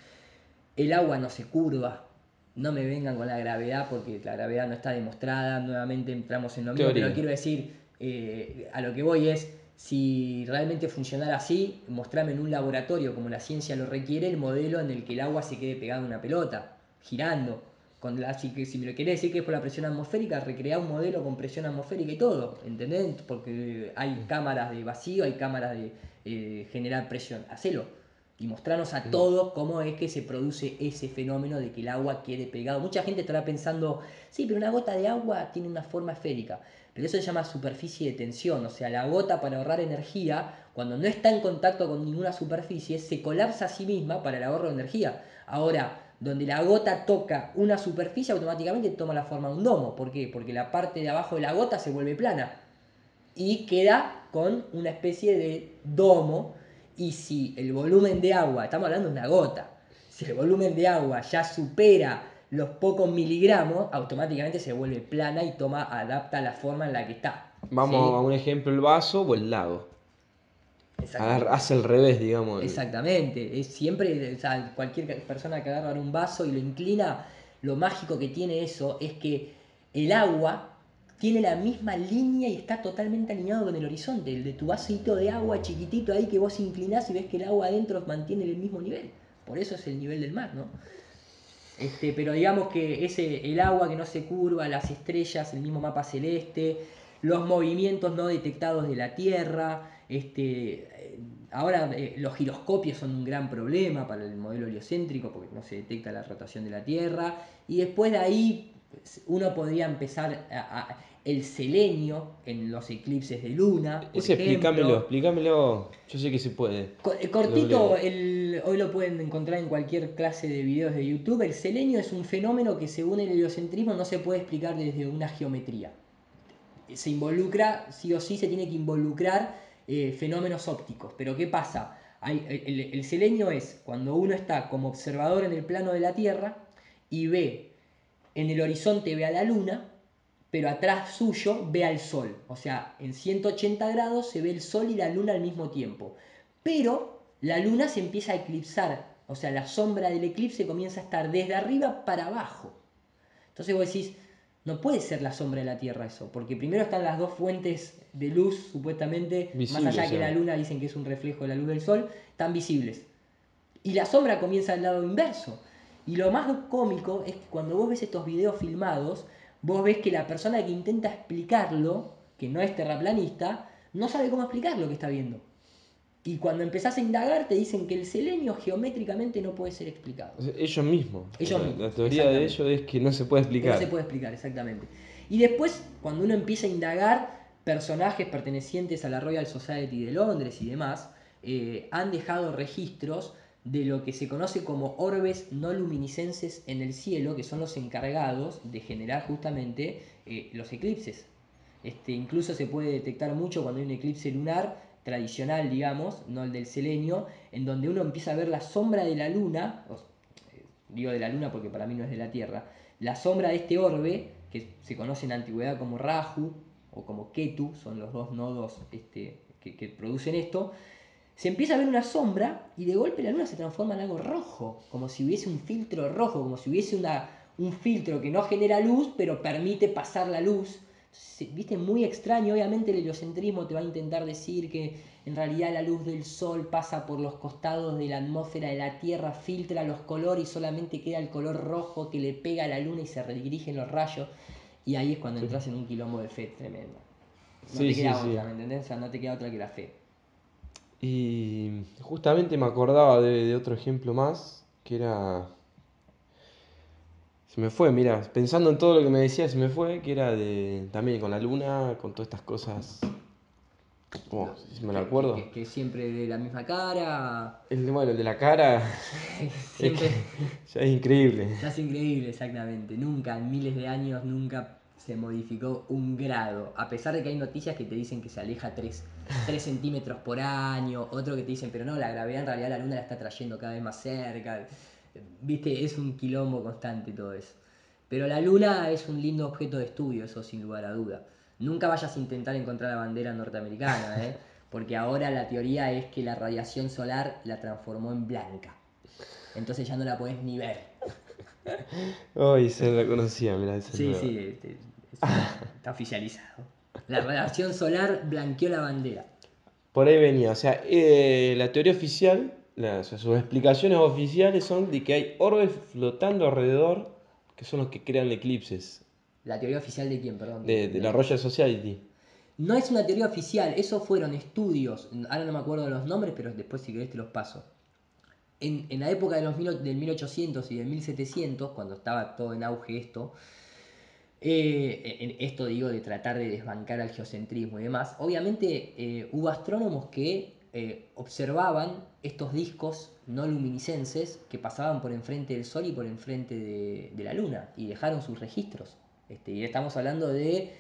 El agua no se curva, no me vengan con la gravedad porque la gravedad no está demostrada, nuevamente entramos en lo mismo, pero quiero decir, a lo que voy es, si realmente funcionara así, mostrame en un laboratorio como la ciencia lo requiere el modelo en el que el agua se quede pegada a una pelota, girando. Así que si me lo querés decir que es por la presión atmosférica, recrear un modelo con presión atmosférica y todo, ¿entendés? Porque hay cámaras de vacío, hay cámaras de generar presión, hacelo y mostrarnos a todos cómo es que se produce ese fenómeno de que el agua quede pegado. Mucha gente estará pensando, sí, pero una gota de agua tiene una forma esférica, pero eso se llama superficie de tensión, o sea, la gota para ahorrar energía, cuando no está en contacto con ninguna superficie, se colapsa a sí misma para el ahorro de energía. Ahora, donde la gota toca una superficie, automáticamente toma la forma de un domo. ¿Por qué? Porque la parte de abajo de la gota se vuelve plana y queda con una especie de domo. Y si el volumen de agua, estamos hablando de una gota, si el volumen de agua ya supera los pocos miligramos, automáticamente se vuelve plana y adapta la forma en la que está. Vamos ¿sí? a un ejemplo, el vaso o el lago. Exactamente. hace el revés, digamos. Exactamente, es siempre, o sea, cualquier persona que agarra un vaso y lo inclina, lo mágico que tiene eso es que el agua tiene la misma línea y está totalmente alineado con el horizonte, el de tu vasito de agua chiquitito ahí que vos inclinás y ves que el agua adentro mantiene el mismo nivel, por eso es el nivel del mar, ¿no? Pero digamos que el agua que no se curva, las estrellas, el mismo mapa celeste, los movimientos no detectados de la Tierra, ahora los giroscopios son un gran problema para el modelo heliocéntrico porque no se detecta la rotación de la Tierra, y después de ahí uno podría empezar el selenio en los eclipses de luna, por Ese explícamelo, ejemplo. explícamelo. Yo sé que se puede. Cortito, Doble. hoy lo pueden encontrar en cualquier clase de videos de YouTube. El selenio es un fenómeno que según el heliocentrismo no se puede explicar desde una geometría. Se involucra, sí o sí se tiene que involucrar fenómenos ópticos. Pero ¿qué pasa? El selenio es cuando uno está como observador en el plano de la Tierra y ve en el horizonte ve a la luna, pero atrás suyo ve al sol. O sea, en 180 grados se ve el sol y la luna al mismo tiempo. Pero la luna se empieza a eclipsar. O sea, la sombra del eclipse comienza a estar desde arriba para abajo. Entonces vos decís, no puede ser la sombra de la Tierra eso, porque primero están las dos fuentes de luz, supuestamente, más Visible, allá o de que sea. la luna dicen que es un reflejo de la luz del sol, están visibles. Y la sombra comienza al lado inverso. Y lo más cómico es que cuando vos ves estos videos filmados, vos ves que la persona que intenta explicarlo, que no es terraplanista, no sabe cómo explicar lo que está viendo. Y cuando empezás a indagar te dicen que el selenio geométricamente no puede ser explicado. O sea, ellos mismos. O Ellos sea, mismos, la teoría de exactamente. ellos es que no se puede Que no se explicar. puede explicar, exactamente. Y después, cuando uno empieza a indagar, personajes pertenecientes a la Royal Society de Londres y demás, han dejado registros de lo que se conoce como orbes no luminiscenses en el cielo, que son los encargados de generar justamente los eclipses. Incluso se puede detectar mucho cuando hay un eclipse lunar tradicional, digamos, no el del selenio, en donde uno empieza a ver la sombra de la luna, digo de la luna porque para mí no es de la Tierra, la sombra de este orbe, que se conoce en la antigüedad como Rahu o como Ketu, son los dos nodos que producen esto, se empieza a ver una sombra y de golpe la luna se transforma en algo rojo, como si hubiese un filtro rojo, como si hubiese un filtro que no genera luz, pero permite pasar la luz. Viste, muy extraño. Obviamente el heliocentrismo te va a intentar decir que en realidad la luz del sol pasa por los costados de la atmósfera de la Tierra, filtra los colores y solamente queda el color rojo que le pega a la luna y se redirigen los rayos. Y ahí es cuando Sí, entras en un quilombo de fe tremendo. No sí, te sí, queda sí. otra, ¿me entendés? O sea, no te queda otra que la fe. Y justamente me acordaba de otro ejemplo más, que era... Se me fue, mira, pensando en todo lo que me decía, se me fue, que era de también con la luna, con todas estas cosas. Oh, si me lo acuerdo. Que siempre de la misma cara. Bueno, el de la cara es que Siempre. ya es increíble. Ya es increíble, exactamente. Nunca, en miles de años, nunca se modificó un grado. A pesar de que hay noticias que te dicen que se aleja 3 centímetros por año. Otro que te dicen, pero no, la gravedad en realidad la luna la está trayendo cada vez más cerca. Viste, es un quilombo constante todo eso. Pero la luna es un lindo objeto de estudio, eso sin lugar a duda. Nunca vayas a intentar encontrar la bandera norteamericana, ¿eh? Porque ahora la teoría es que la radiación solar la transformó en blanca. Entonces ya no la podés ni ver. Ay, se la conocía, mira, esa es Sí, nueva. sí, está oficializado. La radiación solar blanqueó la bandera. Por ahí venía, o sea, la teoría oficial, o sea, sus explicaciones oficiales son de que hay orbes flotando alrededor, que son los que crean eclipses, ¿La teoría oficial de quién, perdón? de la Royal Society. No es una teoría oficial, esos fueron estudios. Ahora no me acuerdo de los nombres, pero después si querés te los paso. En la época del 1800 y del 1700, cuando estaba todo en auge esto, en esto digo de tratar de desbancar al geocentrismo y demás, obviamente hubo astrónomos que observaban estos discos no luminiscenses que pasaban por enfrente del Sol y por enfrente de la Luna y dejaron sus registros. Y estamos hablando de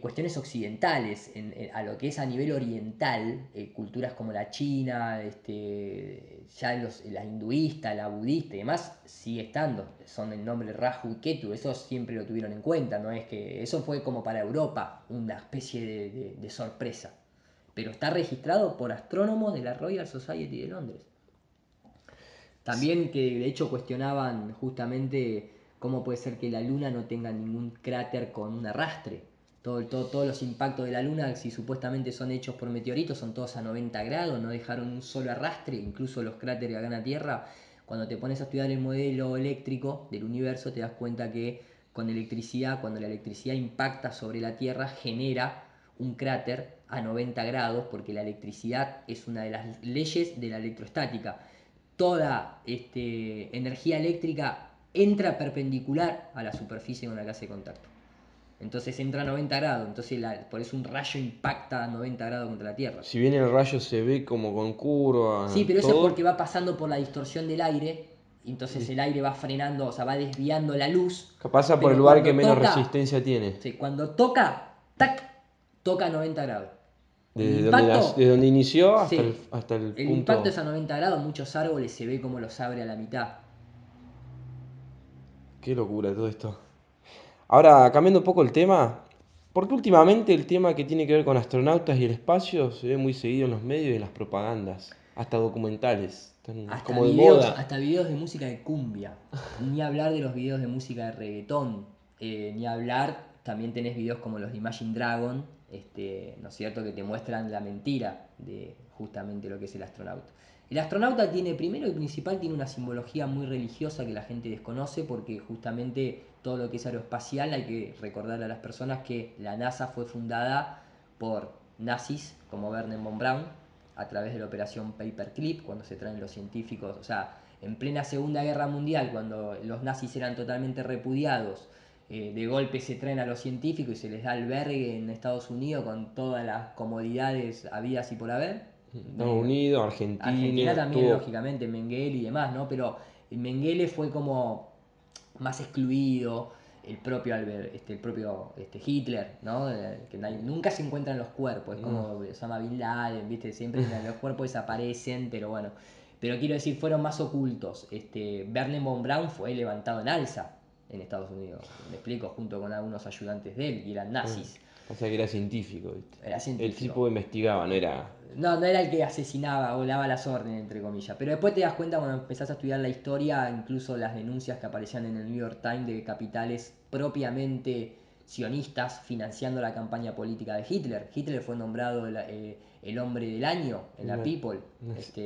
cuestiones occidentales, a lo que es a nivel oriental, culturas como la China, ya la hinduista, la budista y demás, sigue estando. Son el nombre Rahu y Ketu, eso siempre lo tuvieron en cuenta, no es que eso fue como para Europa una especie de sorpresa. pero está registrado por astrónomos de la Royal Society de Londres. También que de hecho cuestionaban justamente cómo puede ser que la Luna no tenga ningún cráter con un arrastre. Todos los impactos de la Luna, si supuestamente son hechos por meteoritos, son todos a 90 grados, no dejaron un solo arrastre, incluso los cráteres acá en la Tierra. Cuando te pones a estudiar el modelo eléctrico del universo, te das cuenta que con electricidad, cuando la electricidad impacta sobre la Tierra, genera un cráter a 90 grados, porque la electricidad es una de las leyes de la electrostática. Toda energía eléctrica entra perpendicular a la superficie con la que hace contacto. Entonces entra a 90 grados, entonces por eso un rayo impacta a 90 grados contra la Tierra. Si bien el rayo se ve como con curva, Sí, pero eso es todo, porque va pasando por la distorsión del aire, y entonces el aire va frenando, o sea, va desviando la luz. pasa por pero el lugar cuando que menos toca- resistencia tiene. Sí, cuando toca, tac, toca a 90 grados. El Desde impacto, desde donde inició sí, hasta el el punto. impacto es a 90 grados, muchos árboles se ve como los abre a la mitad. Qué locura todo esto. Ahora, cambiando un poco el tema, porque últimamente el tema que tiene que ver con astronautas y el espacio se ve muy seguido en los medios y en las propagandas, hasta documentales, están como de moda. Hasta videos de música de cumbia. Ni hablar de los videos de música de reggaetón. Ni hablar, también tenés videos como los de Imagine Dragon, ¿no es cierto? Que te muestran la mentira de justamente lo que es el astronauta. El astronauta tiene, primero y principal, tiene una simbología muy religiosa que la gente desconoce, porque justamente todo lo que es aeroespacial hay que recordar a las personas que la NASA fue fundada por nazis como Wernher von Braun, a través de la operación Paperclip, cuando se traen los científicos, o sea, en plena Segunda Guerra Mundial, cuando los nazis eran totalmente repudiados, de golpe se traen a los científicos y se les da albergue en Estados Unidos con todas las comodidades habidas y por haber. Estados Unidos, Argentina Argentina, también, tuvo. lógicamente, Mengele y demás, ¿no? Pero Mengele fue como más excluido, el propio Hitler, ¿no? Que nunca se encuentran los cuerpos, es como Osama Bin Laden, ¿viste? Siempre los cuerpos desaparecen, pero bueno. Pero quiero decir, fueron más ocultos. Wernher von Braun fue levantado en alza en Estados Unidos, me explico, junto con algunos ayudantes de él, y eran nazis. Pasa que era científico, ¿viste? Era El científico. tipo investigaba, no era. No, no era el que asesinaba o daba las órdenes, entre comillas. Pero después te das cuenta cuando empezás a estudiar la historia, incluso las denuncias que aparecían en el New York Times de capitales propiamente sionistas financiando la campaña política de Hitler. Hitler fue nombrado el hombre del año en la People.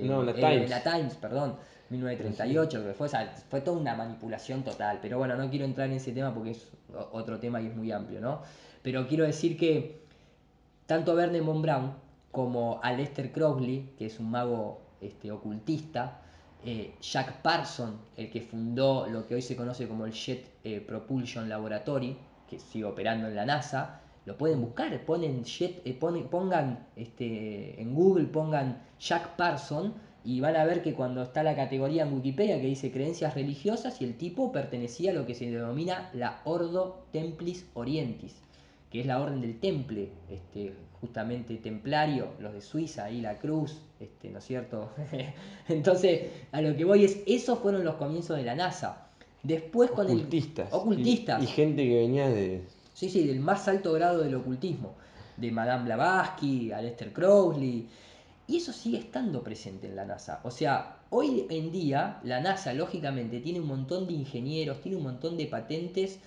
No, la En Times. la Times, perdón. 1938, que fue, o sea, fue toda una manipulación total. Pero bueno, no quiero entrar en ese tema porque es otro tema y es muy amplio, ¿no? Pero quiero decir que tanto Wernher von Braun como Aleister Crowley, que es un mago ocultista, Jack Parson, el que fundó lo que hoy se conoce como el Jet Propulsion Laboratory, que sigue operando en la NASA, lo pueden buscar, pongan en Google, pongan Jack Parson y van a ver que cuando está la categoría en Wikipedia que dice creencias religiosas, y el tipo pertenecía a lo que se denomina la Ordo Templis Orientis, que es la orden del temple, justamente templario, los de Suiza, ahí la cruz, ¿no es cierto? Entonces, a lo que voy es, esos fueron los comienzos de la NASA. Después con Ocultistas. Ocultistas. Y gente que venía de. Sí, sí, del más alto grado del ocultismo. De Madame Blavatsky, Aleister Crowley. Y eso sigue estando presente en la NASA. O sea, hoy en día la NASA, lógicamente, tiene un montón de ingenieros, tiene un montón de patentes,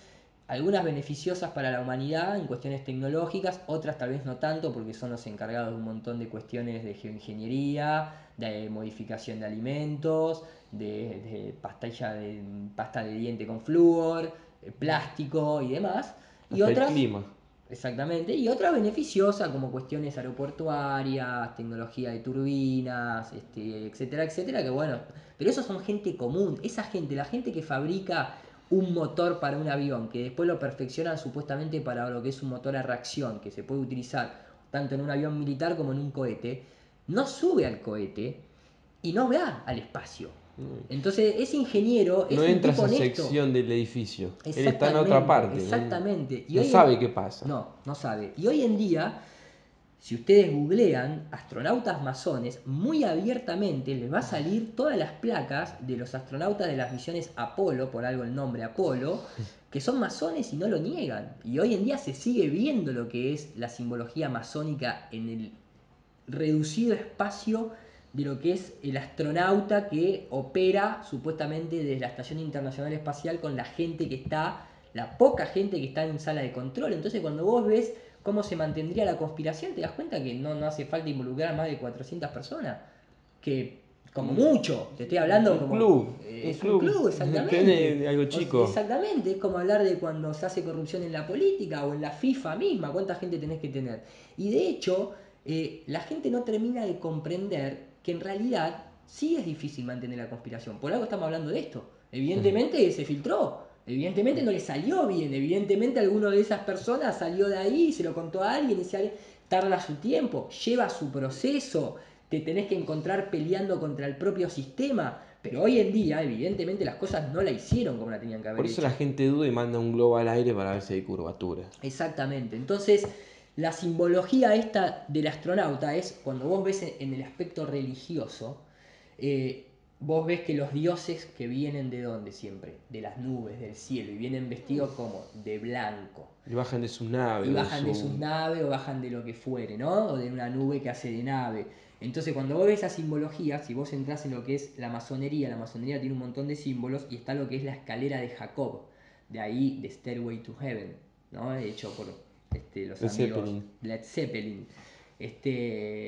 algunas beneficiosas para la humanidad en cuestiones tecnológicas, otras tal vez no tanto porque son los encargados de un montón de cuestiones de geoingeniería, de modificación de alimentos, de pasta de diente con flúor, plástico y demás. Y Hasta el otras, clima. exactamente, y otras beneficiosas como cuestiones aeroportuarias, tecnología de turbinas, etcétera, etcétera, que bueno, pero esos son gente común, esa gente, la gente que fabrica un motor para un avión, que después lo perfeccionan supuestamente para lo que es un motor a reacción, que se puede utilizar tanto en un avión militar como en un cohete, no sube al cohete y no va al espacio. Entonces, ese ingeniero es No un entra a tipo esa honesto. sección del edificio. Él está en Exactamente, otra parte. exactamente. Y No hoy sabe qué pasa. No, no sabe. Y hoy en día, si ustedes googlean astronautas masones, muy abiertamente les va a salir todas las placas de los astronautas de las misiones Apolo, por algo el nombre Apolo, que son masones y no lo niegan. Y hoy en día se sigue viendo lo que es la simbología masónica reducido espacio de lo que es el astronauta que opera supuestamente desde la Estación Internacional Espacial con la gente que está, la poca gente que está en sala de control. Entonces cuando vos ves cómo se mantendría la conspiración, te das cuenta que no hace falta involucrar a más de 400 personas. Que como mucho, te estoy hablando Un como... club. es un club, exactamente. Tiene algo chico. Exactamente, es como hablar de cuando se hace corrupción en la política o en la FIFA misma, cuánta gente tenés que tener. Y de hecho, la gente no termina de comprender que en realidad sí es difícil mantener la conspiración. Por algo estamos hablando de esto. Evidentemente se filtró, evidentemente no le salió bien, evidentemente alguno de esas personas salió de ahí y se lo contó a alguien y tarda su tiempo, lleva su proceso, te tenés que encontrar peleando contra el propio sistema. Pero hoy en día, evidentemente, las cosas no la hicieron como la tenían que haber Por eso hecho. la gente duda y manda un globo al aire para ver si hay curvatura. Exactamente. Entonces, la simbología esta del astronauta es, cuando vos ves en el aspecto religioso, vos ves que los dioses que vienen de dónde siempre, de las nubes, del cielo, y vienen vestidos como de blanco. Y bajan de sus naves. Y bajan de sus naves o bajan de lo que fuere, ¿no? O de una nube que hace de nave. Entonces, cuando vos ves esa simbología, si vos entrás en lo que es la masonería tiene un montón de símbolos y está lo que es la escalera de Jacob. De ahí, The Stairway to Heaven, ¿no? Hecho por los Led amigos Zeppelin. Led Zeppelin.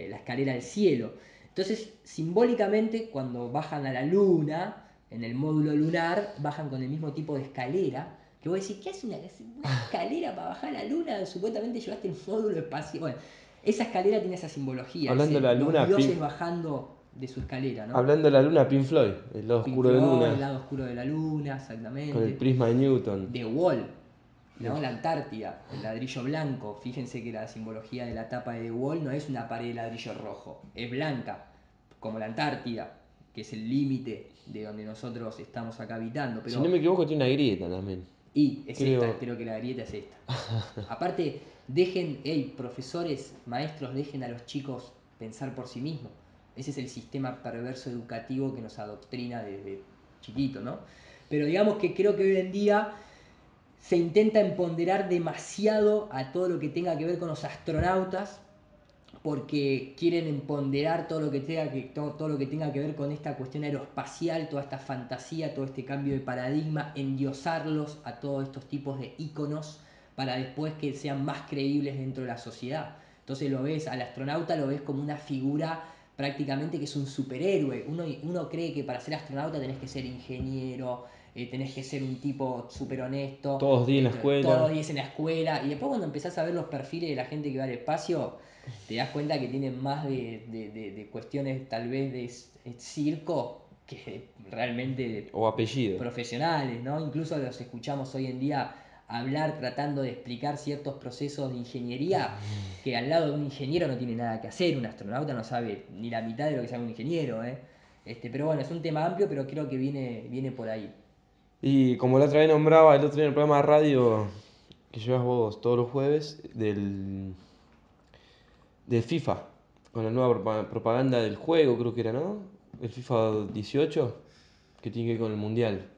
La escalera del cielo. Entonces, simbólicamente, cuando bajan a la luna, en el módulo lunar, bajan con el mismo tipo de escalera. Que vos decís, ¿qué hace una escalera para bajar a la luna? Supuestamente llevaste el módulo espacial. Bueno, esa escalera tiene esa simbología. Hablando de la Los luna, dioses bajando de su escalera, ¿no? hablando de la luna, Pink Floyd, el lado Pink oscuro de Floyd, el luna, lado oscuro de la luna, exactamente. con el prisma de Newton. The Wall, ¿no? La Antártida, el ladrillo blanco. Fíjense que la simbología de la tapa de The Wall no es una pared de ladrillo rojo, es blanca, como la Antártida, que es el límite de donde nosotros estamos acá habitando. Pero Si no me equivoco, tiene una grieta también. y es Creo. esta, creo que la grieta es esta. Aparte, profesores, maestros, dejen a los chicos pensar por sí mismos. Ese es el sistema perverso educativo que nos adoctrina desde chiquito, ¿no? Pero digamos que creo que hoy en día se intenta empoderar demasiado a todo lo que tenga que ver con los astronautas, porque quieren empoderar todo lo que tenga que ver con esta cuestión aeroespacial, toda esta fantasía, todo este cambio de paradigma, endiosarlos a todos estos tipos de íconos para después que sean más creíbles dentro de la sociedad. Entonces lo ves, al astronauta lo ves como una figura prácticamente que es un superhéroe. Uno cree que para ser astronauta tenés que ser ingeniero, tenés que ser un tipo súper honesto. Todos 10 en la escuela. Todos 10 en la escuela. Y después cuando empezás a ver los perfiles de la gente que va al espacio, te das cuenta que tienen más de cuestiones tal vez de circo que realmente O apellido. profesionales, ¿no? Incluso los escuchamos hoy en día hablar tratando de explicar ciertos procesos de ingeniería que al lado de un ingeniero no tiene nada que hacer, un astronauta no sabe ni la mitad de lo que sabe un ingeniero, ¿eh? Pero bueno, es un tema amplio, pero creo que viene por ahí. Y como la otra vez nombraba, el otro día en el programa de radio que llevas vos todos los jueves, del FIFA, con la nueva propaganda del juego, creo que era, ¿no? El FIFA 18, que tiene que ver con el Mundial.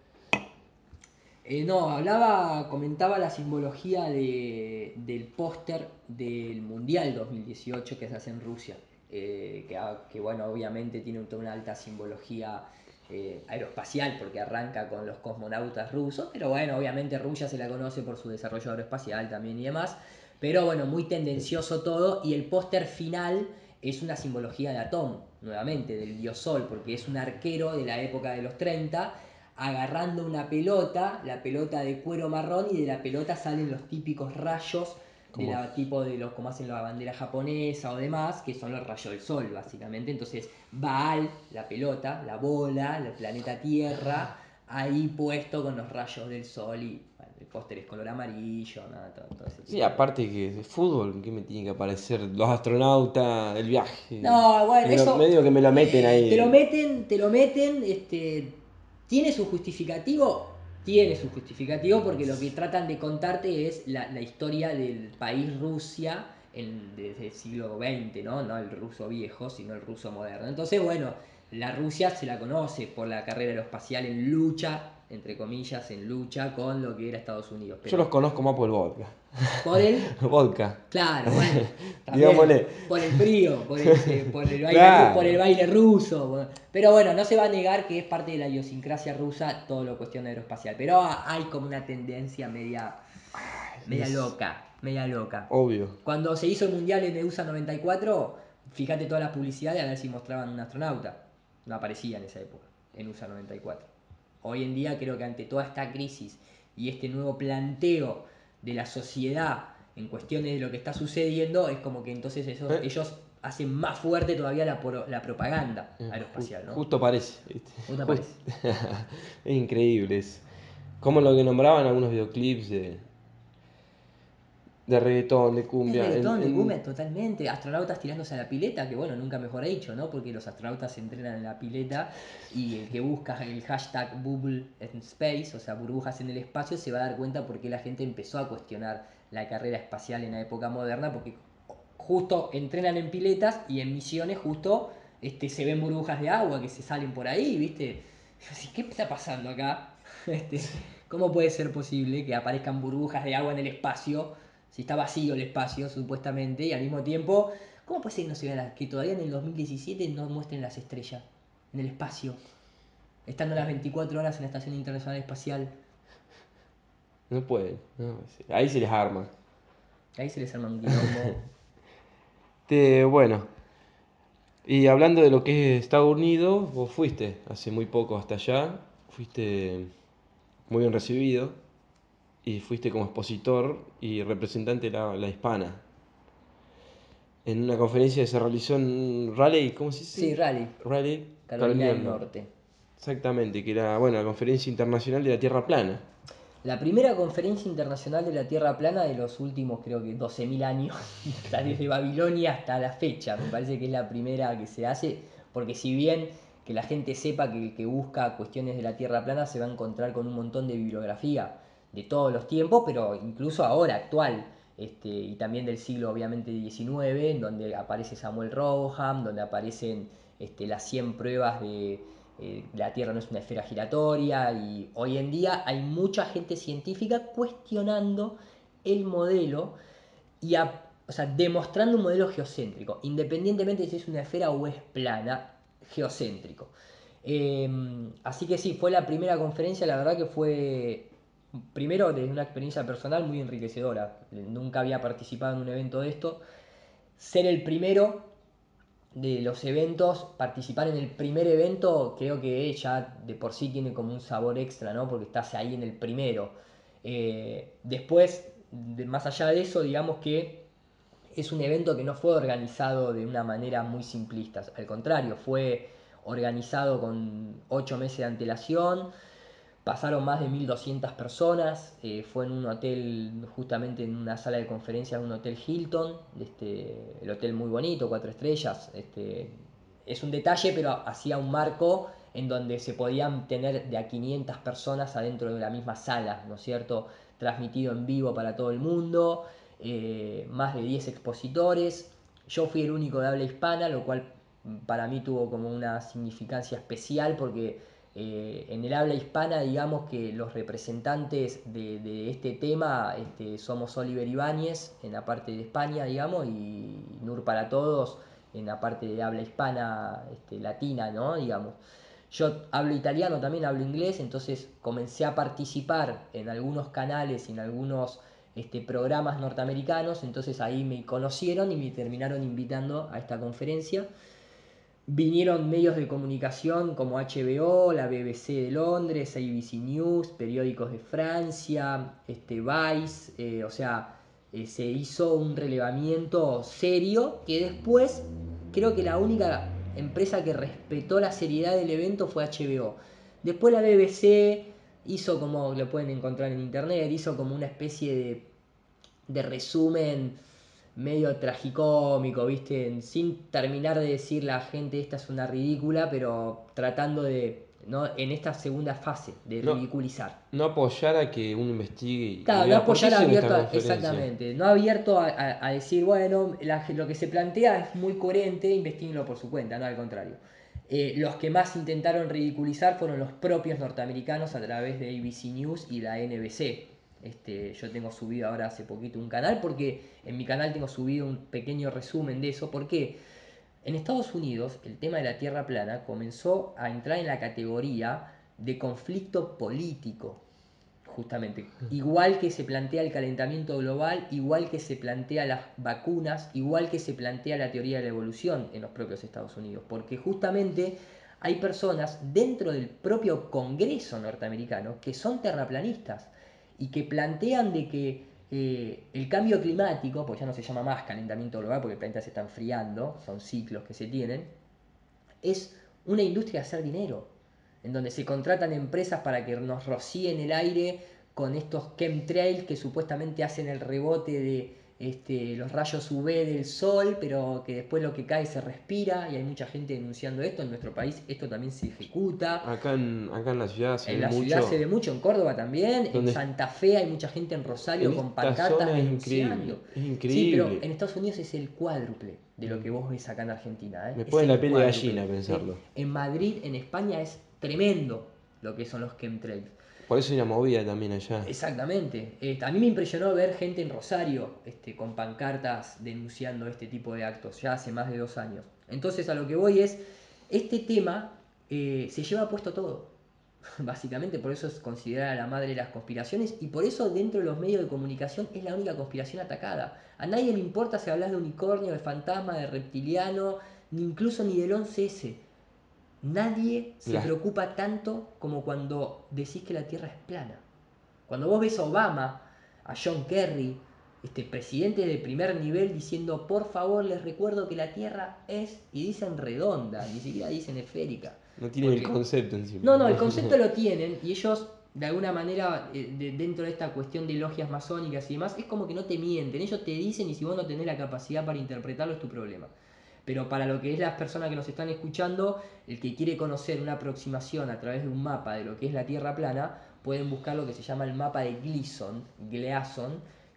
No, comentaba la simbología del póster del Mundial 2018 que se hace en Rusia. Que bueno, obviamente tiene toda una alta simbología aeroespacial porque arranca con los cosmonautas rusos, pero bueno, obviamente Rusia se la conoce por su desarrollo aeroespacial también y demás. Pero bueno, muy tendencioso todo y el póster final es una simbología de Atom, nuevamente, del dios Sol, porque es un arquero de la época de los 30 agarrando una pelota, la pelota de cuero marrón, y de la pelota salen los típicos rayos tipo de los como hacen la bandera japonesa o demás, que son los rayos del sol, básicamente. Entonces, Baal, la pelota, la bola, el planeta Tierra, ahí puesto con los rayos del sol y bueno, el póster es color amarillo, ¿no? Todo ese tipo Sí, aparte que de fútbol, ¿qué me tiene que aparecer? Los astronautas, el viaje. No, bueno, eso Medio que me lo meten ahí. te lo meten, tiene su justificativo porque lo que tratan de contarte es la historia del país Rusia desde el siglo XX, ¿no? No el ruso viejo, sino el ruso moderno. Entonces, bueno, la Rusia se la conoce por la carrera aeroespacial en lucha entre comillas, en lucha con lo que era Estados Unidos. Yo los conozco más por el vodka. Por el, Vodka. claro, bueno, también, Digámosle. por el frío, por el baile, Claro. por el baile ruso. Pero bueno, no se va a negar que es parte de la idiosincrasia rusa todo lo cuestión aeroespacial. Pero hay como una tendencia media loca. Obvio. Cuando se hizo el mundial en EUSA 94, fíjate todas las publicidades a ver si mostraban un astronauta. No aparecía en esa época, en USA 94. Hoy en día creo que ante toda esta crisis y este nuevo planteo de la sociedad en cuestiones de lo que está sucediendo, es como que entonces ellos hacen más fuerte todavía la propaganda aeroespacial, ¿no? Justo parece. ¿Viste? Justo parece. Es increíble eso. Como lo que nombraban algunos videoclips de reggaetón, de cumbia. El reggaetón de cumbia, totalmente. Astronautas tirándose a la pileta, que bueno, nunca mejor dicho, ¿no? Porque los astronautas se entrenan en la pileta y el que busca el hashtag Bubble in Space, o sea, burbujas en el espacio, se va a dar cuenta por qué la gente empezó a cuestionar la carrera espacial en la época moderna, porque justo entrenan en piletas y en misiones justo se ven burbujas de agua que se salen por ahí, ¿viste? ¿Qué está pasando acá? ¿Cómo puede ser posible que aparezcan burbujas de agua en el espacio? Si está vacío el espacio, supuestamente, y al mismo tiempo, ¿cómo puede ser que no se vean que todavía en el 2017 no muestren las estrellas en el espacio? Estando las 24 horas en la Estación Internacional Espacial. No pueden. No, ahí se les arma. Ahí se les arma un quilombo. Bueno, y hablando de lo que es Estados Unidos, vos fuiste hace muy poco hasta allá, fuiste muy bien recibido y fuiste como expositor y representante de la hispana. En una conferencia que se realizó en Raleigh, ¿cómo se dice? Sí, Raleigh, Raleigh, Carolina del Norte. Exactamente, que era, bueno, la conferencia internacional de la Tierra plana. La primera conferencia internacional de la Tierra plana de los últimos, creo que 12.000 años, o sea, desde Babilonia hasta la fecha. Me parece que es la primera que se hace, porque si bien que la gente sepa que el que busca cuestiones de la Tierra plana se va a encontrar con un montón de bibliografía de todos los tiempos, pero incluso ahora, actual, y también del siglo obviamente XIX, en donde aparece Samuel Rotham, donde aparecen las 100 pruebas de la Tierra no es una esfera giratoria, y hoy en día hay mucha gente científica cuestionando el modelo y o sea, demostrando un modelo geocéntrico, independientemente de si es una esfera o es plana, geocéntrico. Así que sí, fue la primera conferencia, la verdad que fue, primero, desde una experiencia personal muy enriquecedora. Nunca había participado en un evento de esto. Ser el primero de los eventos, participar en el primer evento, creo que ya de por sí tiene como un sabor extra, ¿no? Porque estás ahí en el primero. Después, más allá de eso, digamos que es un evento que no fue organizado de una manera muy simplista. Al contrario, fue organizado con 8 meses de antelación. Pasaron más de 1.200 personas, fue en un hotel, justamente en una sala de conferencias de un hotel Hilton, el hotel muy bonito, 4 estrellas. Es un detalle, pero hacía un marco en donde se podían tener de a 500 personas adentro de la misma sala, ¿no es cierto? Transmitido en vivo para todo el mundo, más de 10 expositores. Yo fui el único de habla hispana, lo cual para mí tuvo como una significancia especial porque en el habla hispana, digamos que los representantes de este tema somos Oliver Ibáñez en la parte de España, digamos, y Nur para Todos en la parte de habla hispana latina, ¿no? Digamos. Yo hablo italiano, también hablo inglés, entonces comencé a participar en algunos canales y en algunos programas norteamericanos, entonces ahí me conocieron y me terminaron invitando a esta conferencia. Vinieron medios de comunicación como HBO, la BBC de Londres, ABC News, periódicos de Francia, Vice, o sea, se hizo un relevamiento serio que después creo que la única empresa que respetó la seriedad del evento fue HBO. Después la BBC hizo, como lo pueden encontrar en internet, hizo como una especie de resumen medio tragicómico, ¿viste? Sin terminar de decir la gente esta es una ridícula, pero tratando de, ¿no? En esta segunda fase, de No, ridiculizar. no apoyar a que uno investigue y Claro, no diga, ¿por qué apoyar hicieron esta abierto, conferencia? exactamente, no abierto a decir, bueno, lo que se plantea es muy coherente, investiguenlo por su cuenta, no al contrario. Los que más intentaron ridiculizar fueron los propios norteamericanos a través de ABC News y la NBC. Yo tengo subido ahora hace poquito un canal, porque en mi canal tengo subido un pequeño resumen de eso, porque en Estados Unidos el tema de la Tierra plana comenzó a entrar en la categoría de conflicto político, justamente. Igual que se plantea el calentamiento global, igual que se plantea las vacunas, igual que se plantea la teoría de la evolución en los propios Estados Unidos. Porque justamente hay personas dentro del propio Congreso norteamericano que son terraplanistas y que plantean de que el cambio climático, pues ya no se llama más calentamiento global porque el planeta se está enfriando, son ciclos que se tienen, es una industria de hacer dinero, en donde se contratan empresas para que nos rocíen el aire con estos chemtrails que supuestamente hacen el rebote de los rayos UV del sol, pero que después lo que cae se respira, y hay mucha gente denunciando esto. En nuestro país esto también se ejecuta. Acá en la ciudad se En ve la ciudad se ve mucho. mucho, en Córdoba también, en Donde Santa Fe hay mucha gente, en en Rosario con esta pancartas zona es increíble. denunciando. Es Sí, pero increíble. en Estados Unidos es el cuádruple de lo que vos ves acá en Argentina, ¿eh? Me Es pone la el piel de cuádruple. gallina pensarlo. En Madrid, en España, es tremendo lo que son los chemtrails. Por eso hay una movida también allá. Exactamente. A mí me impresionó ver gente en Rosario con pancartas denunciando este tipo de actos, ya hace más de 2 años. Entonces, a lo que voy es, este tema se lleva puesto todo. Básicamente por eso es considerada la madre de las conspiraciones, y por eso dentro de los medios de comunicación es la única conspiración atacada. A nadie le importa si hablas de unicornio, de fantasma, de reptiliano, ni incluso ni del 11S. Nadie se Las preocupa tanto como cuando decís que la Tierra es plana. Cuando vos ves a Obama, a John Kerry, presidente de primer nivel, diciendo: por favor les recuerdo que la Tierra es, y dicen redonda, ni siquiera dicen esférica. no tienen el Porque concepto encima. no, el concepto lo tienen, y ellos, de alguna manera, dentro de esta cuestión de logias masónicas y demás, es como que no te mienten. Ellos te dicen, y si vos no tenés la capacidad para interpretarlo, es tu problema. Pero para lo que es las personas que nos están escuchando, el que quiere conocer una aproximación a través de un mapa de lo que es la Tierra plana, pueden buscar lo que se llama el mapa de Gleason,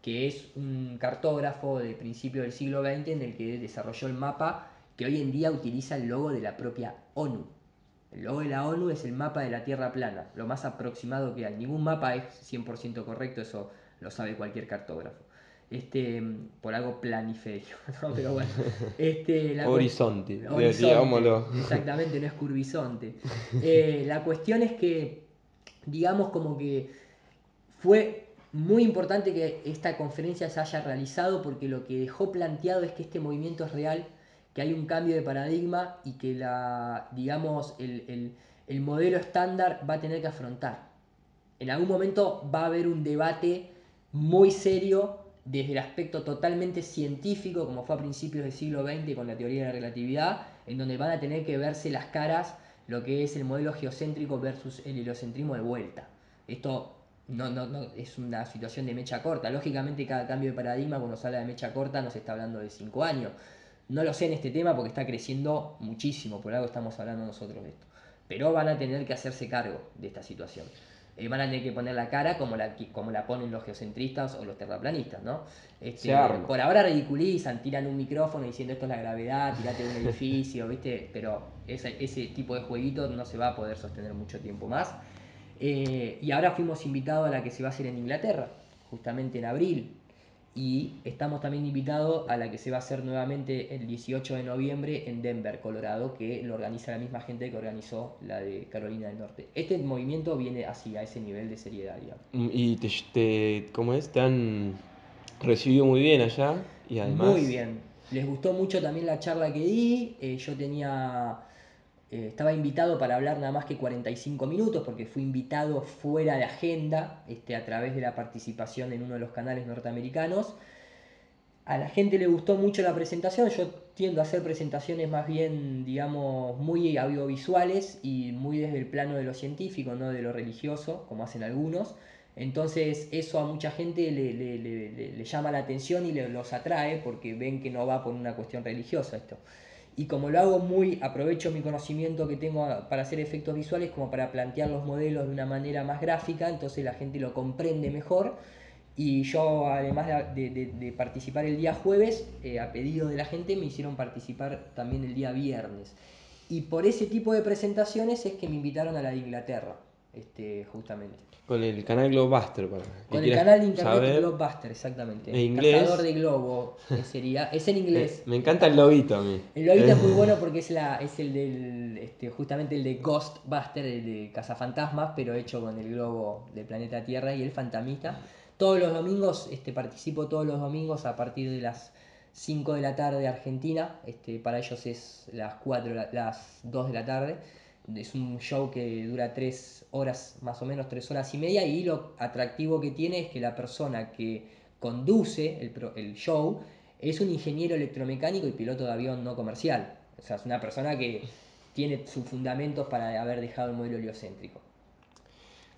que es un cartógrafo de principio del siglo XX en el que desarrolló el mapa que hoy en día utiliza el logo de la propia ONU. El logo de la ONU es el mapa de la Tierra plana, lo más aproximado que hay. Ningún mapa es 100% correcto, eso lo sabe cualquier cartógrafo. Por algo planiferio, ¿no? Pero bueno, Horizonte, horizonte, digámoslo. exactamente, no es curvisonte. La cuestión es que, digamos, como que fue muy importante que esta conferencia se haya realizado, porque lo que dejó planteado es que este movimiento es real, que hay un cambio de paradigma y que digamos, el modelo estándar va a tener que afrontar. En algún momento va a haber un debate muy serio desde el aspecto totalmente científico, como fue a principios del siglo XX con la teoría de la relatividad, en donde van a tener que verse las caras lo que es el modelo geocéntrico versus el heliocentrismo de vuelta. Esto no es una situación de mecha corta. Lógicamente, cada cambio de paradigma, cuando se habla de mecha corta, no se está hablando de 5 años. No lo sé en este tema porque está creciendo muchísimo, por algo estamos hablando nosotros de esto. Pero van a tener que hacerse cargo de esta situación. Van a tener que poner la cara como la ponen los geocentristas o los terraplanistas, ¿no? Se arma. Por ahora ridiculizan, tiran un micrófono diciendo: esto es la gravedad, tirate de un edificio, ¿viste? Pero ese tipo de jueguito no se va a poder sostener mucho tiempo más. Y ahora fuimos invitados a la que se va a hacer en Inglaterra, justamente en abril. Y estamos también invitados a la que se va a hacer nuevamente el 18 de noviembre en Denver, Colorado, que lo organiza la misma gente que organizó la de Carolina del Norte. Este movimiento viene así, a ese nivel de seriedad, digamos. Y ¿cómo es? Te han recibido muy bien allá. Y Muy además, bien. Les gustó mucho también la charla que di. Yo estaba invitado para hablar nada más que 45 minutos, porque fui invitado fuera de agenda, a través de la participación en uno de los canales norteamericanos. A la gente le gustó mucho la presentación. Yo tiendo a hacer presentaciones más bien, digamos, muy audiovisuales y muy desde el plano de lo científico, no de lo religioso, como hacen algunos. Entonces eso a mucha gente le llama la atención y los atrae, porque ven que no va por una cuestión religiosa esto. Y como lo hago aprovecho mi conocimiento que tengo para hacer efectos visuales como para plantear los modelos de una manera más gráfica, entonces la gente lo comprende mejor. Y yo, además de participar el día jueves, a pedido de la gente, me hicieron participar también el día viernes. Y por ese tipo de presentaciones es que me invitaron a la de Inglaterra, justamente. Con el canal Globbuster, para que Con el quieras canal de internet saber. Globbuster, exactamente. En Cazador inglés. de globo, sería. Es en inglés. Me encanta el lobito a mí. El lobito es muy bueno porque es el del. Justamente el de Ghostbuster, el de Cazafantasmas, pero hecho con el globo del planeta Tierra y el fantasmita. Todos los domingos, participo todos los domingos a partir de las 5 de la tarde Argentina. Para ellos es las 4, las 2 de la tarde. Es un show que dura 3 horas, más o menos 3 horas y media. Y lo atractivo que tiene es que la persona que conduce el show es un ingeniero electromecánico y piloto de avión no comercial. O sea, es una persona que tiene sus fundamentos para haber dejado el modelo heliocéntrico.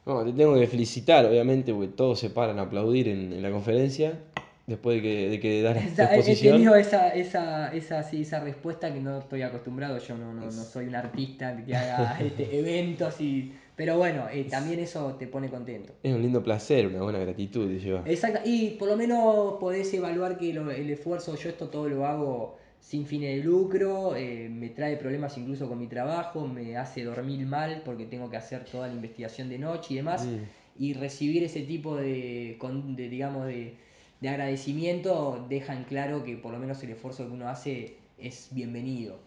No, te tengo que felicitar, obviamente, porque todos se paran a aplaudir en la conferencia después de que das tu He tenido exposición. esa respuesta que no estoy acostumbrado. Yo no soy un artista que haga eventos y. Pero bueno, también eso te pone contento. Es un lindo placer, una buena gratitud de llevar. Exacto, y por lo menos podés evaluar que el esfuerzo, yo esto todo lo hago sin fines de lucro, me trae problemas incluso con mi trabajo, me hace dormir mal porque tengo que hacer toda la investigación de noche y demás, Mm. y recibir ese tipo digamos, de agradecimiento dejan claro que por lo menos el esfuerzo que uno hace es bienvenido,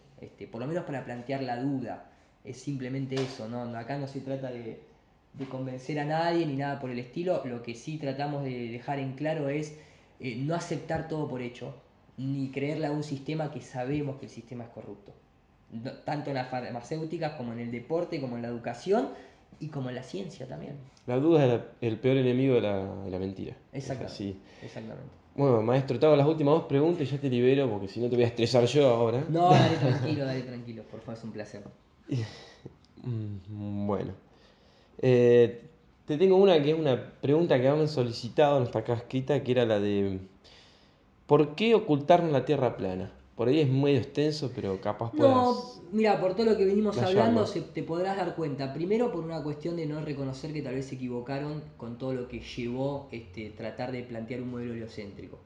por lo menos para plantear la duda, es simplemente eso, ¿no? Acá no se trata de convencer a nadie ni nada por el estilo. Lo que sí tratamos de dejar en claro es no aceptar todo por hecho, ni creerle a un sistema que sabemos que el sistema es corrupto. Tanto en las farmacéuticas como en el deporte, como en la educación y como en la ciencia también. La duda es el peor enemigo de la mentira. Es Exactamente, así. exactamente. Bueno, maestro, te hago las últimas dos preguntas y ya te libero porque si no te voy a estresar yo ahora. No, dale tranquilo, por favor, es un placer. Bueno. Eh, te tengo una que es una pregunta que me han solicitado, no está acá escrita, que era la de ¿por qué ocultarnos la Tierra plana? Por ahí es medio extenso, pero capaz No, puedas mira, por todo lo que venimos hablando, playarlo. te podrás dar cuenta. Primero, por una cuestión de no reconocer que tal vez se equivocaron con todo lo que llevó tratar de plantear un modelo heliocéntrico.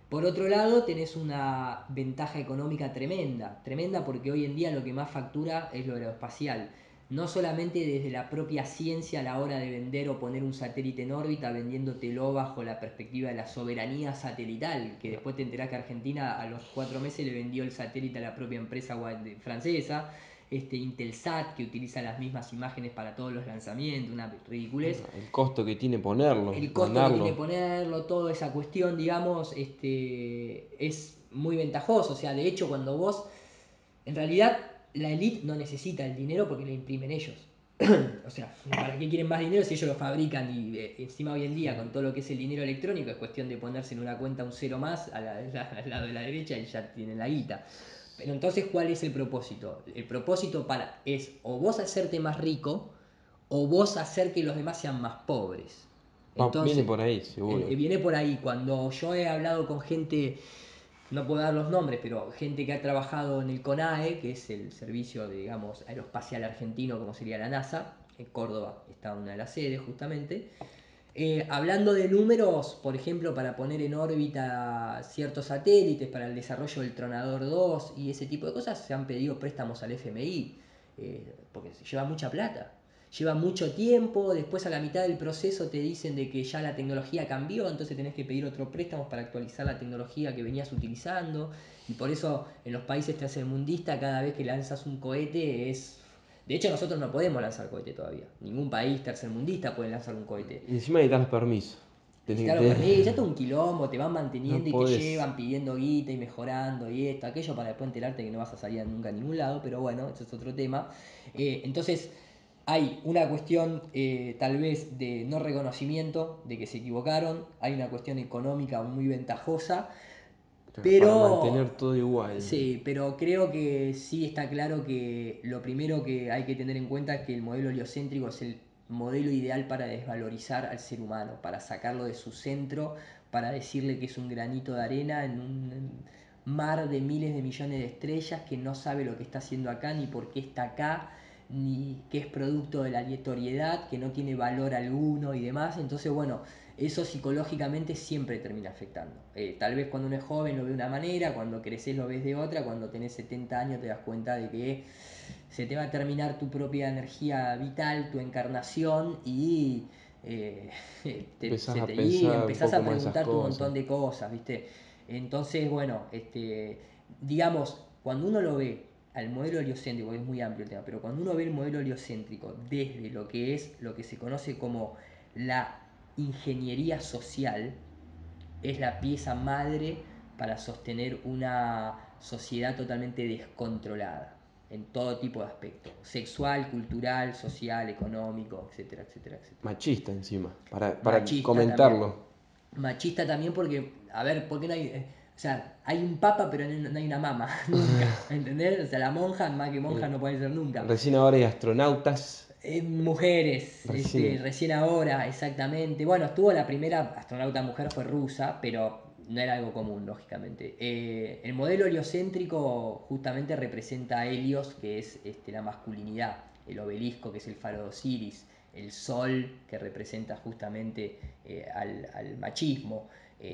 Por otro lado, tenés una ventaja económica tremenda, tremenda porque hoy en día lo que más factura es lo aeroespacial. No solamente desde la propia ciencia a la hora de vender o poner un satélite en órbita, vendiéndotelo bajo la perspectiva de la soberanía satelital, que después te enterás que Argentina a los 4 meses le vendió el satélite a la propia empresa francesa, Intelsat, que utiliza las mismas imágenes para todos los lanzamientos, una ridiculez. El costo que tiene ponerlo, El costo que tiene mandarlo. ponerlo, toda esa cuestión, digamos, es muy ventajoso. O sea, de hecho, cuando vos, en realidad, la elite no necesita el dinero porque lo imprimen ellos. O sea, ¿para qué quieren más dinero si ellos lo fabrican? Y encima hoy en día, con todo lo que es el dinero electrónico, es cuestión de ponerse en una cuenta un cero más al lado de la derecha y ya tienen la guita. Pero entonces, ¿cuál es el propósito? El propósito es o vos hacerte más rico o vos hacer que los demás sean más pobres. Viene Entonces, por ahí, seguro. viene por ahí. Cuando yo he hablado con gente, no puedo dar los nombres, pero gente que ha trabajado en el CONAE, que es el servicio, digamos, aeroespacial argentino, como sería la NASA, en Córdoba está una de las sedes justamente. Hablando de números, por ejemplo, para poner en órbita ciertos satélites, para el desarrollo del Tronador 2 y ese tipo de cosas, se han pedido préstamos al FMI, porque se lleva mucha plata. Lleva mucho tiempo, después a la mitad del proceso te dicen de que ya la tecnología cambió, entonces tenés que pedir otro préstamo para actualizar la tecnología que venías utilizando. Y por eso en los países tercermundistas cada vez que lanzas un cohete es... De hecho nosotros no podemos lanzar cohete todavía. Ningún país tercermundista puede lanzar un cohete. Y encima necesitas los permisos. Necesitaron permiso, ya todo un quilombo, te van No manteniendo y te podés. llevan pidiendo guita y mejorando y esto, aquello, para después enterarte que no vas a salir nunca a ningún lado, pero bueno, eso es otro tema. Entonces, hay una cuestión tal vez de no reconocimiento, de que se equivocaron, hay una cuestión económica muy ventajosa, Para pero mantener todo igual. sí, pero creo que sí está claro que lo primero que hay que tener en cuenta es que el modelo heliocéntrico es el modelo ideal para desvalorizar al ser humano, para sacarlo de su centro, para decirle que es un granito de arena en un mar de miles de millones de estrellas que no sabe lo que está haciendo acá, ni por qué está acá, ni que es producto de la aleatoriedad, que no tiene valor alguno y demás. Entonces, bueno, eso psicológicamente siempre termina afectando. Tal vez cuando uno es joven lo ve de una manera, cuando creces lo ves de otra, cuando tenés 70 años te das cuenta de que se te va a terminar tu propia energía vital, tu encarnación y Empezás a y pensar un empezás a poco más esas preguntarte un cosas. montón de cosas, ¿viste? Entonces, bueno, digamos, cuando uno lo ve al modelo heliocéntrico, es muy amplio el tema, pero cuando uno ve el modelo heliocéntrico desde lo que es lo que se conoce como la ingeniería social, es la pieza madre para sostener una sociedad totalmente descontrolada en todo tipo de aspectos, sexual, cultural, social, económico, etcétera, etcétera, etcétera. Machista encima, para Machista también. comentarlo. Machista también porque, a ver, ¿por qué no hay... o sea, hay un papa pero no hay una mama, nunca, ¿entendés? O sea, la monja, más que monja no puede ser nunca. Recién ahora hay astronautas. Mujeres, Recién. recién ahora, exactamente. Bueno, estuvo la primera astronauta mujer, fue rusa, pero no era algo común, lógicamente. El modelo heliocéntrico justamente representa a Helios, que es la masculinidad, el obelisco, que es el faro de Osiris, el sol, que representa justamente al machismo.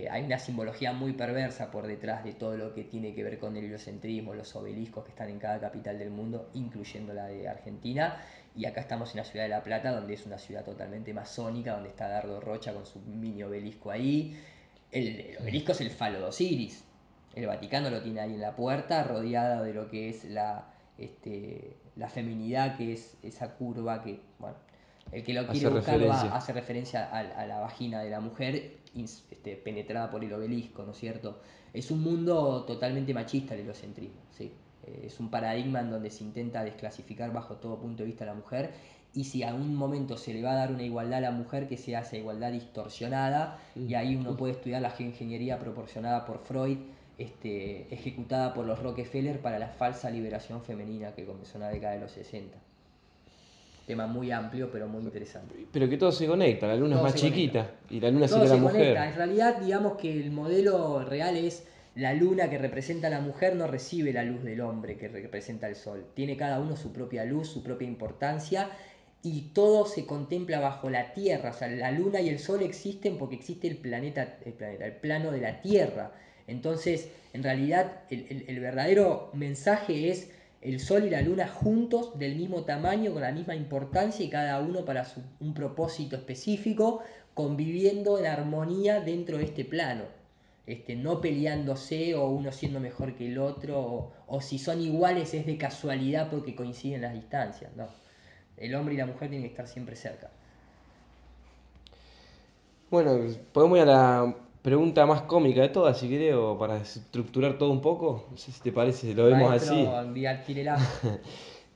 Hay una simbología muy perversa por detrás de todo lo que tiene que ver con el heliocentrismo, los obeliscos que están en cada capital del mundo, incluyendo la de Argentina. Y acá estamos en la ciudad de La Plata, donde es una ciudad totalmente masónica, donde está Dardo Rocha con su mini obelisco ahí. El obelisco es el falo de Osiris. El Vaticano lo tiene ahí en la puerta, rodeada de lo que es la feminidad, que es esa curva que, bueno, el que lo quiere Hace buscar referencia. hace referencia a la vagina de la mujer penetrada por el obelisco, ¿no es cierto? Es un mundo totalmente machista el heliocentrismo, ¿sí? Es un paradigma en donde se intenta desclasificar bajo todo punto de vista a la mujer, y si a un momento se le va a dar una igualdad a la mujer, que sea esa igualdad distorsionada, y ahí uno puede estudiar la geoingeniería proporcionada por Freud, ejecutada por los Rockefeller para la falsa liberación femenina que comenzó en la década de los 60. Tema muy amplio, pero muy interesante. Pero que todo se conecta, la luna es Todo más se conecta. chiquita y la luna Todo sería la se conecta. En mujer. realidad, digamos que el modelo real es la luna que representa a la mujer no recibe la luz del hombre que representa el sol. Tiene cada uno su propia luz, su propia importancia, y todo se contempla bajo la Tierra. O sea, la luna y el sol existen porque existe el plano de la Tierra. Entonces, en realidad, el verdadero mensaje es el sol y la luna juntos, del mismo tamaño, con la misma importancia, y cada uno para un propósito específico, conviviendo en armonía dentro de este plano. No peleándose o uno siendo mejor que el otro, o si son iguales es de casualidad porque coinciden las distancias. No. El hombre y la mujer tienen que estar siempre cerca. Bueno, podemos ir a la pregunta más cómica de todas, si querés, o para estructurar todo un poco. No sé si te parece, lo vemos así. Maestro, tírela.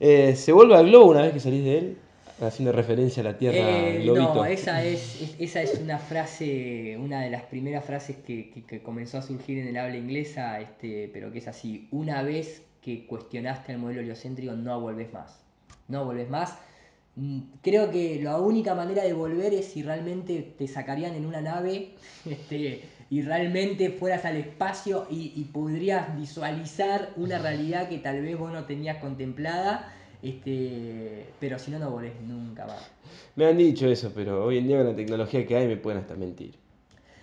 ¿Se vuelve al globo una vez que salís de él? Haciendo referencia a la Tierra No, globito. esa es una frase, una de las primeras frases que comenzó a surgir en el habla inglesa, pero que es así: una vez que cuestionaste el modelo heliocéntrico, no volvés más. No volvés más. Creo que la única manera de volver es si realmente te sacarían en una nave, y realmente fueras al espacio y podrías visualizar una realidad que tal vez vos no tenías contemplada, pero si no, no volvés nunca más. Me han dicho eso, pero hoy en día con la tecnología que hay me pueden hasta mentir.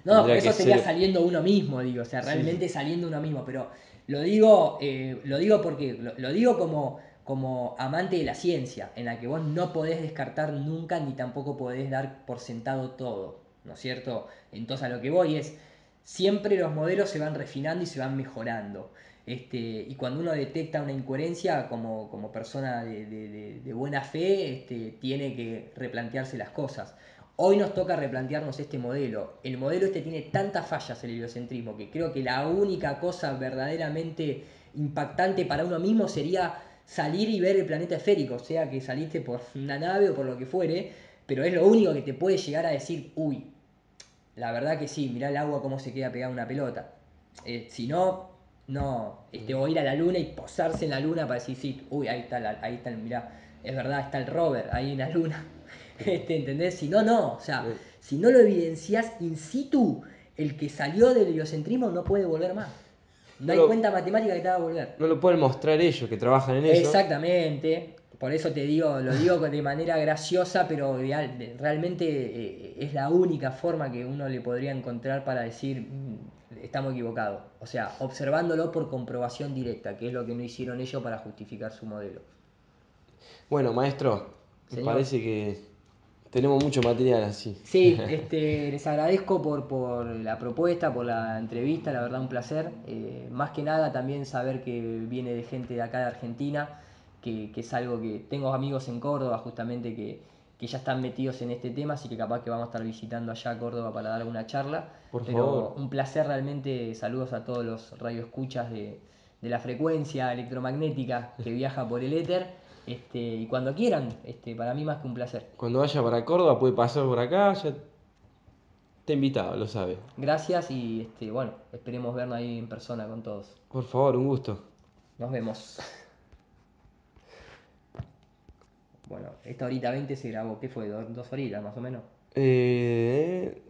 No, pero Tendría que eso sería ser... saliendo uno mismo, digo, o sea, Sí, sí. realmente saliendo uno mismo, pero lo digo porque, lo digo como amante de la ciencia, en la que vos no podés descartar nunca ni tampoco podés dar por sentado todo, ¿no es cierto? Entonces a lo que voy es, siempre los modelos se van refinando y se van mejorando. Y cuando uno detecta una incoherencia como persona de buena fe, tiene que replantearse las cosas. Hoy nos toca replantearnos este modelo. El modelo tiene tantas fallas, el heliocentrismo, que creo que la única cosa verdaderamente impactante para uno mismo sería salir y ver el planeta esférico, sea que saliste por una nave o por lo que fuere, pero es lo único que te puede llegar a decir, uy, la verdad que sí, mirá el agua cómo se queda pegada a una pelota. Si no, no, o ir a la luna y posarse en la luna para decir, sí, uy, ahí está, mirá, es verdad, está el rover ahí en la luna. ¿Entendés? Si no, no, o sea, Eh, si no lo evidencias in situ, el que salió del heliocentrismo no puede volver más. No No hay lo, cuenta matemática que te haga volver. no lo pueden mostrar ellos que trabajan en eso. Exactamente. Por eso te digo, lo digo de manera graciosa, pero realmente es la única forma que uno le podría encontrar para decir estamos equivocados. O sea, observándolo por comprobación directa, que es lo que no hicieron ellos para justificar su modelo. Bueno, maestro, me Señor. parece que tenemos mucho material así. Sí, les agradezco por la propuesta, por la entrevista, la verdad un placer. Más que nada también saber que viene de gente de acá de Argentina, que es algo que tengo amigos en Córdoba justamente que ya están metidos en este tema, así que capaz que vamos a estar visitando allá a Córdoba para dar una charla. Por Pero favor. un placer realmente, saludos a todos los radioescuchas de la frecuencia electromagnética que viaja por el éter. Y cuando quieran, para mí más que un placer. Cuando vaya para Córdoba puede pasar por acá, ya está invitado, lo sabe. Gracias y bueno, esperemos vernos ahí en persona con todos. Por favor, un gusto. Nos vemos. Bueno, esta horita 20 se grabó, ¿qué fue? ¿Dos horitas más o menos? Eh,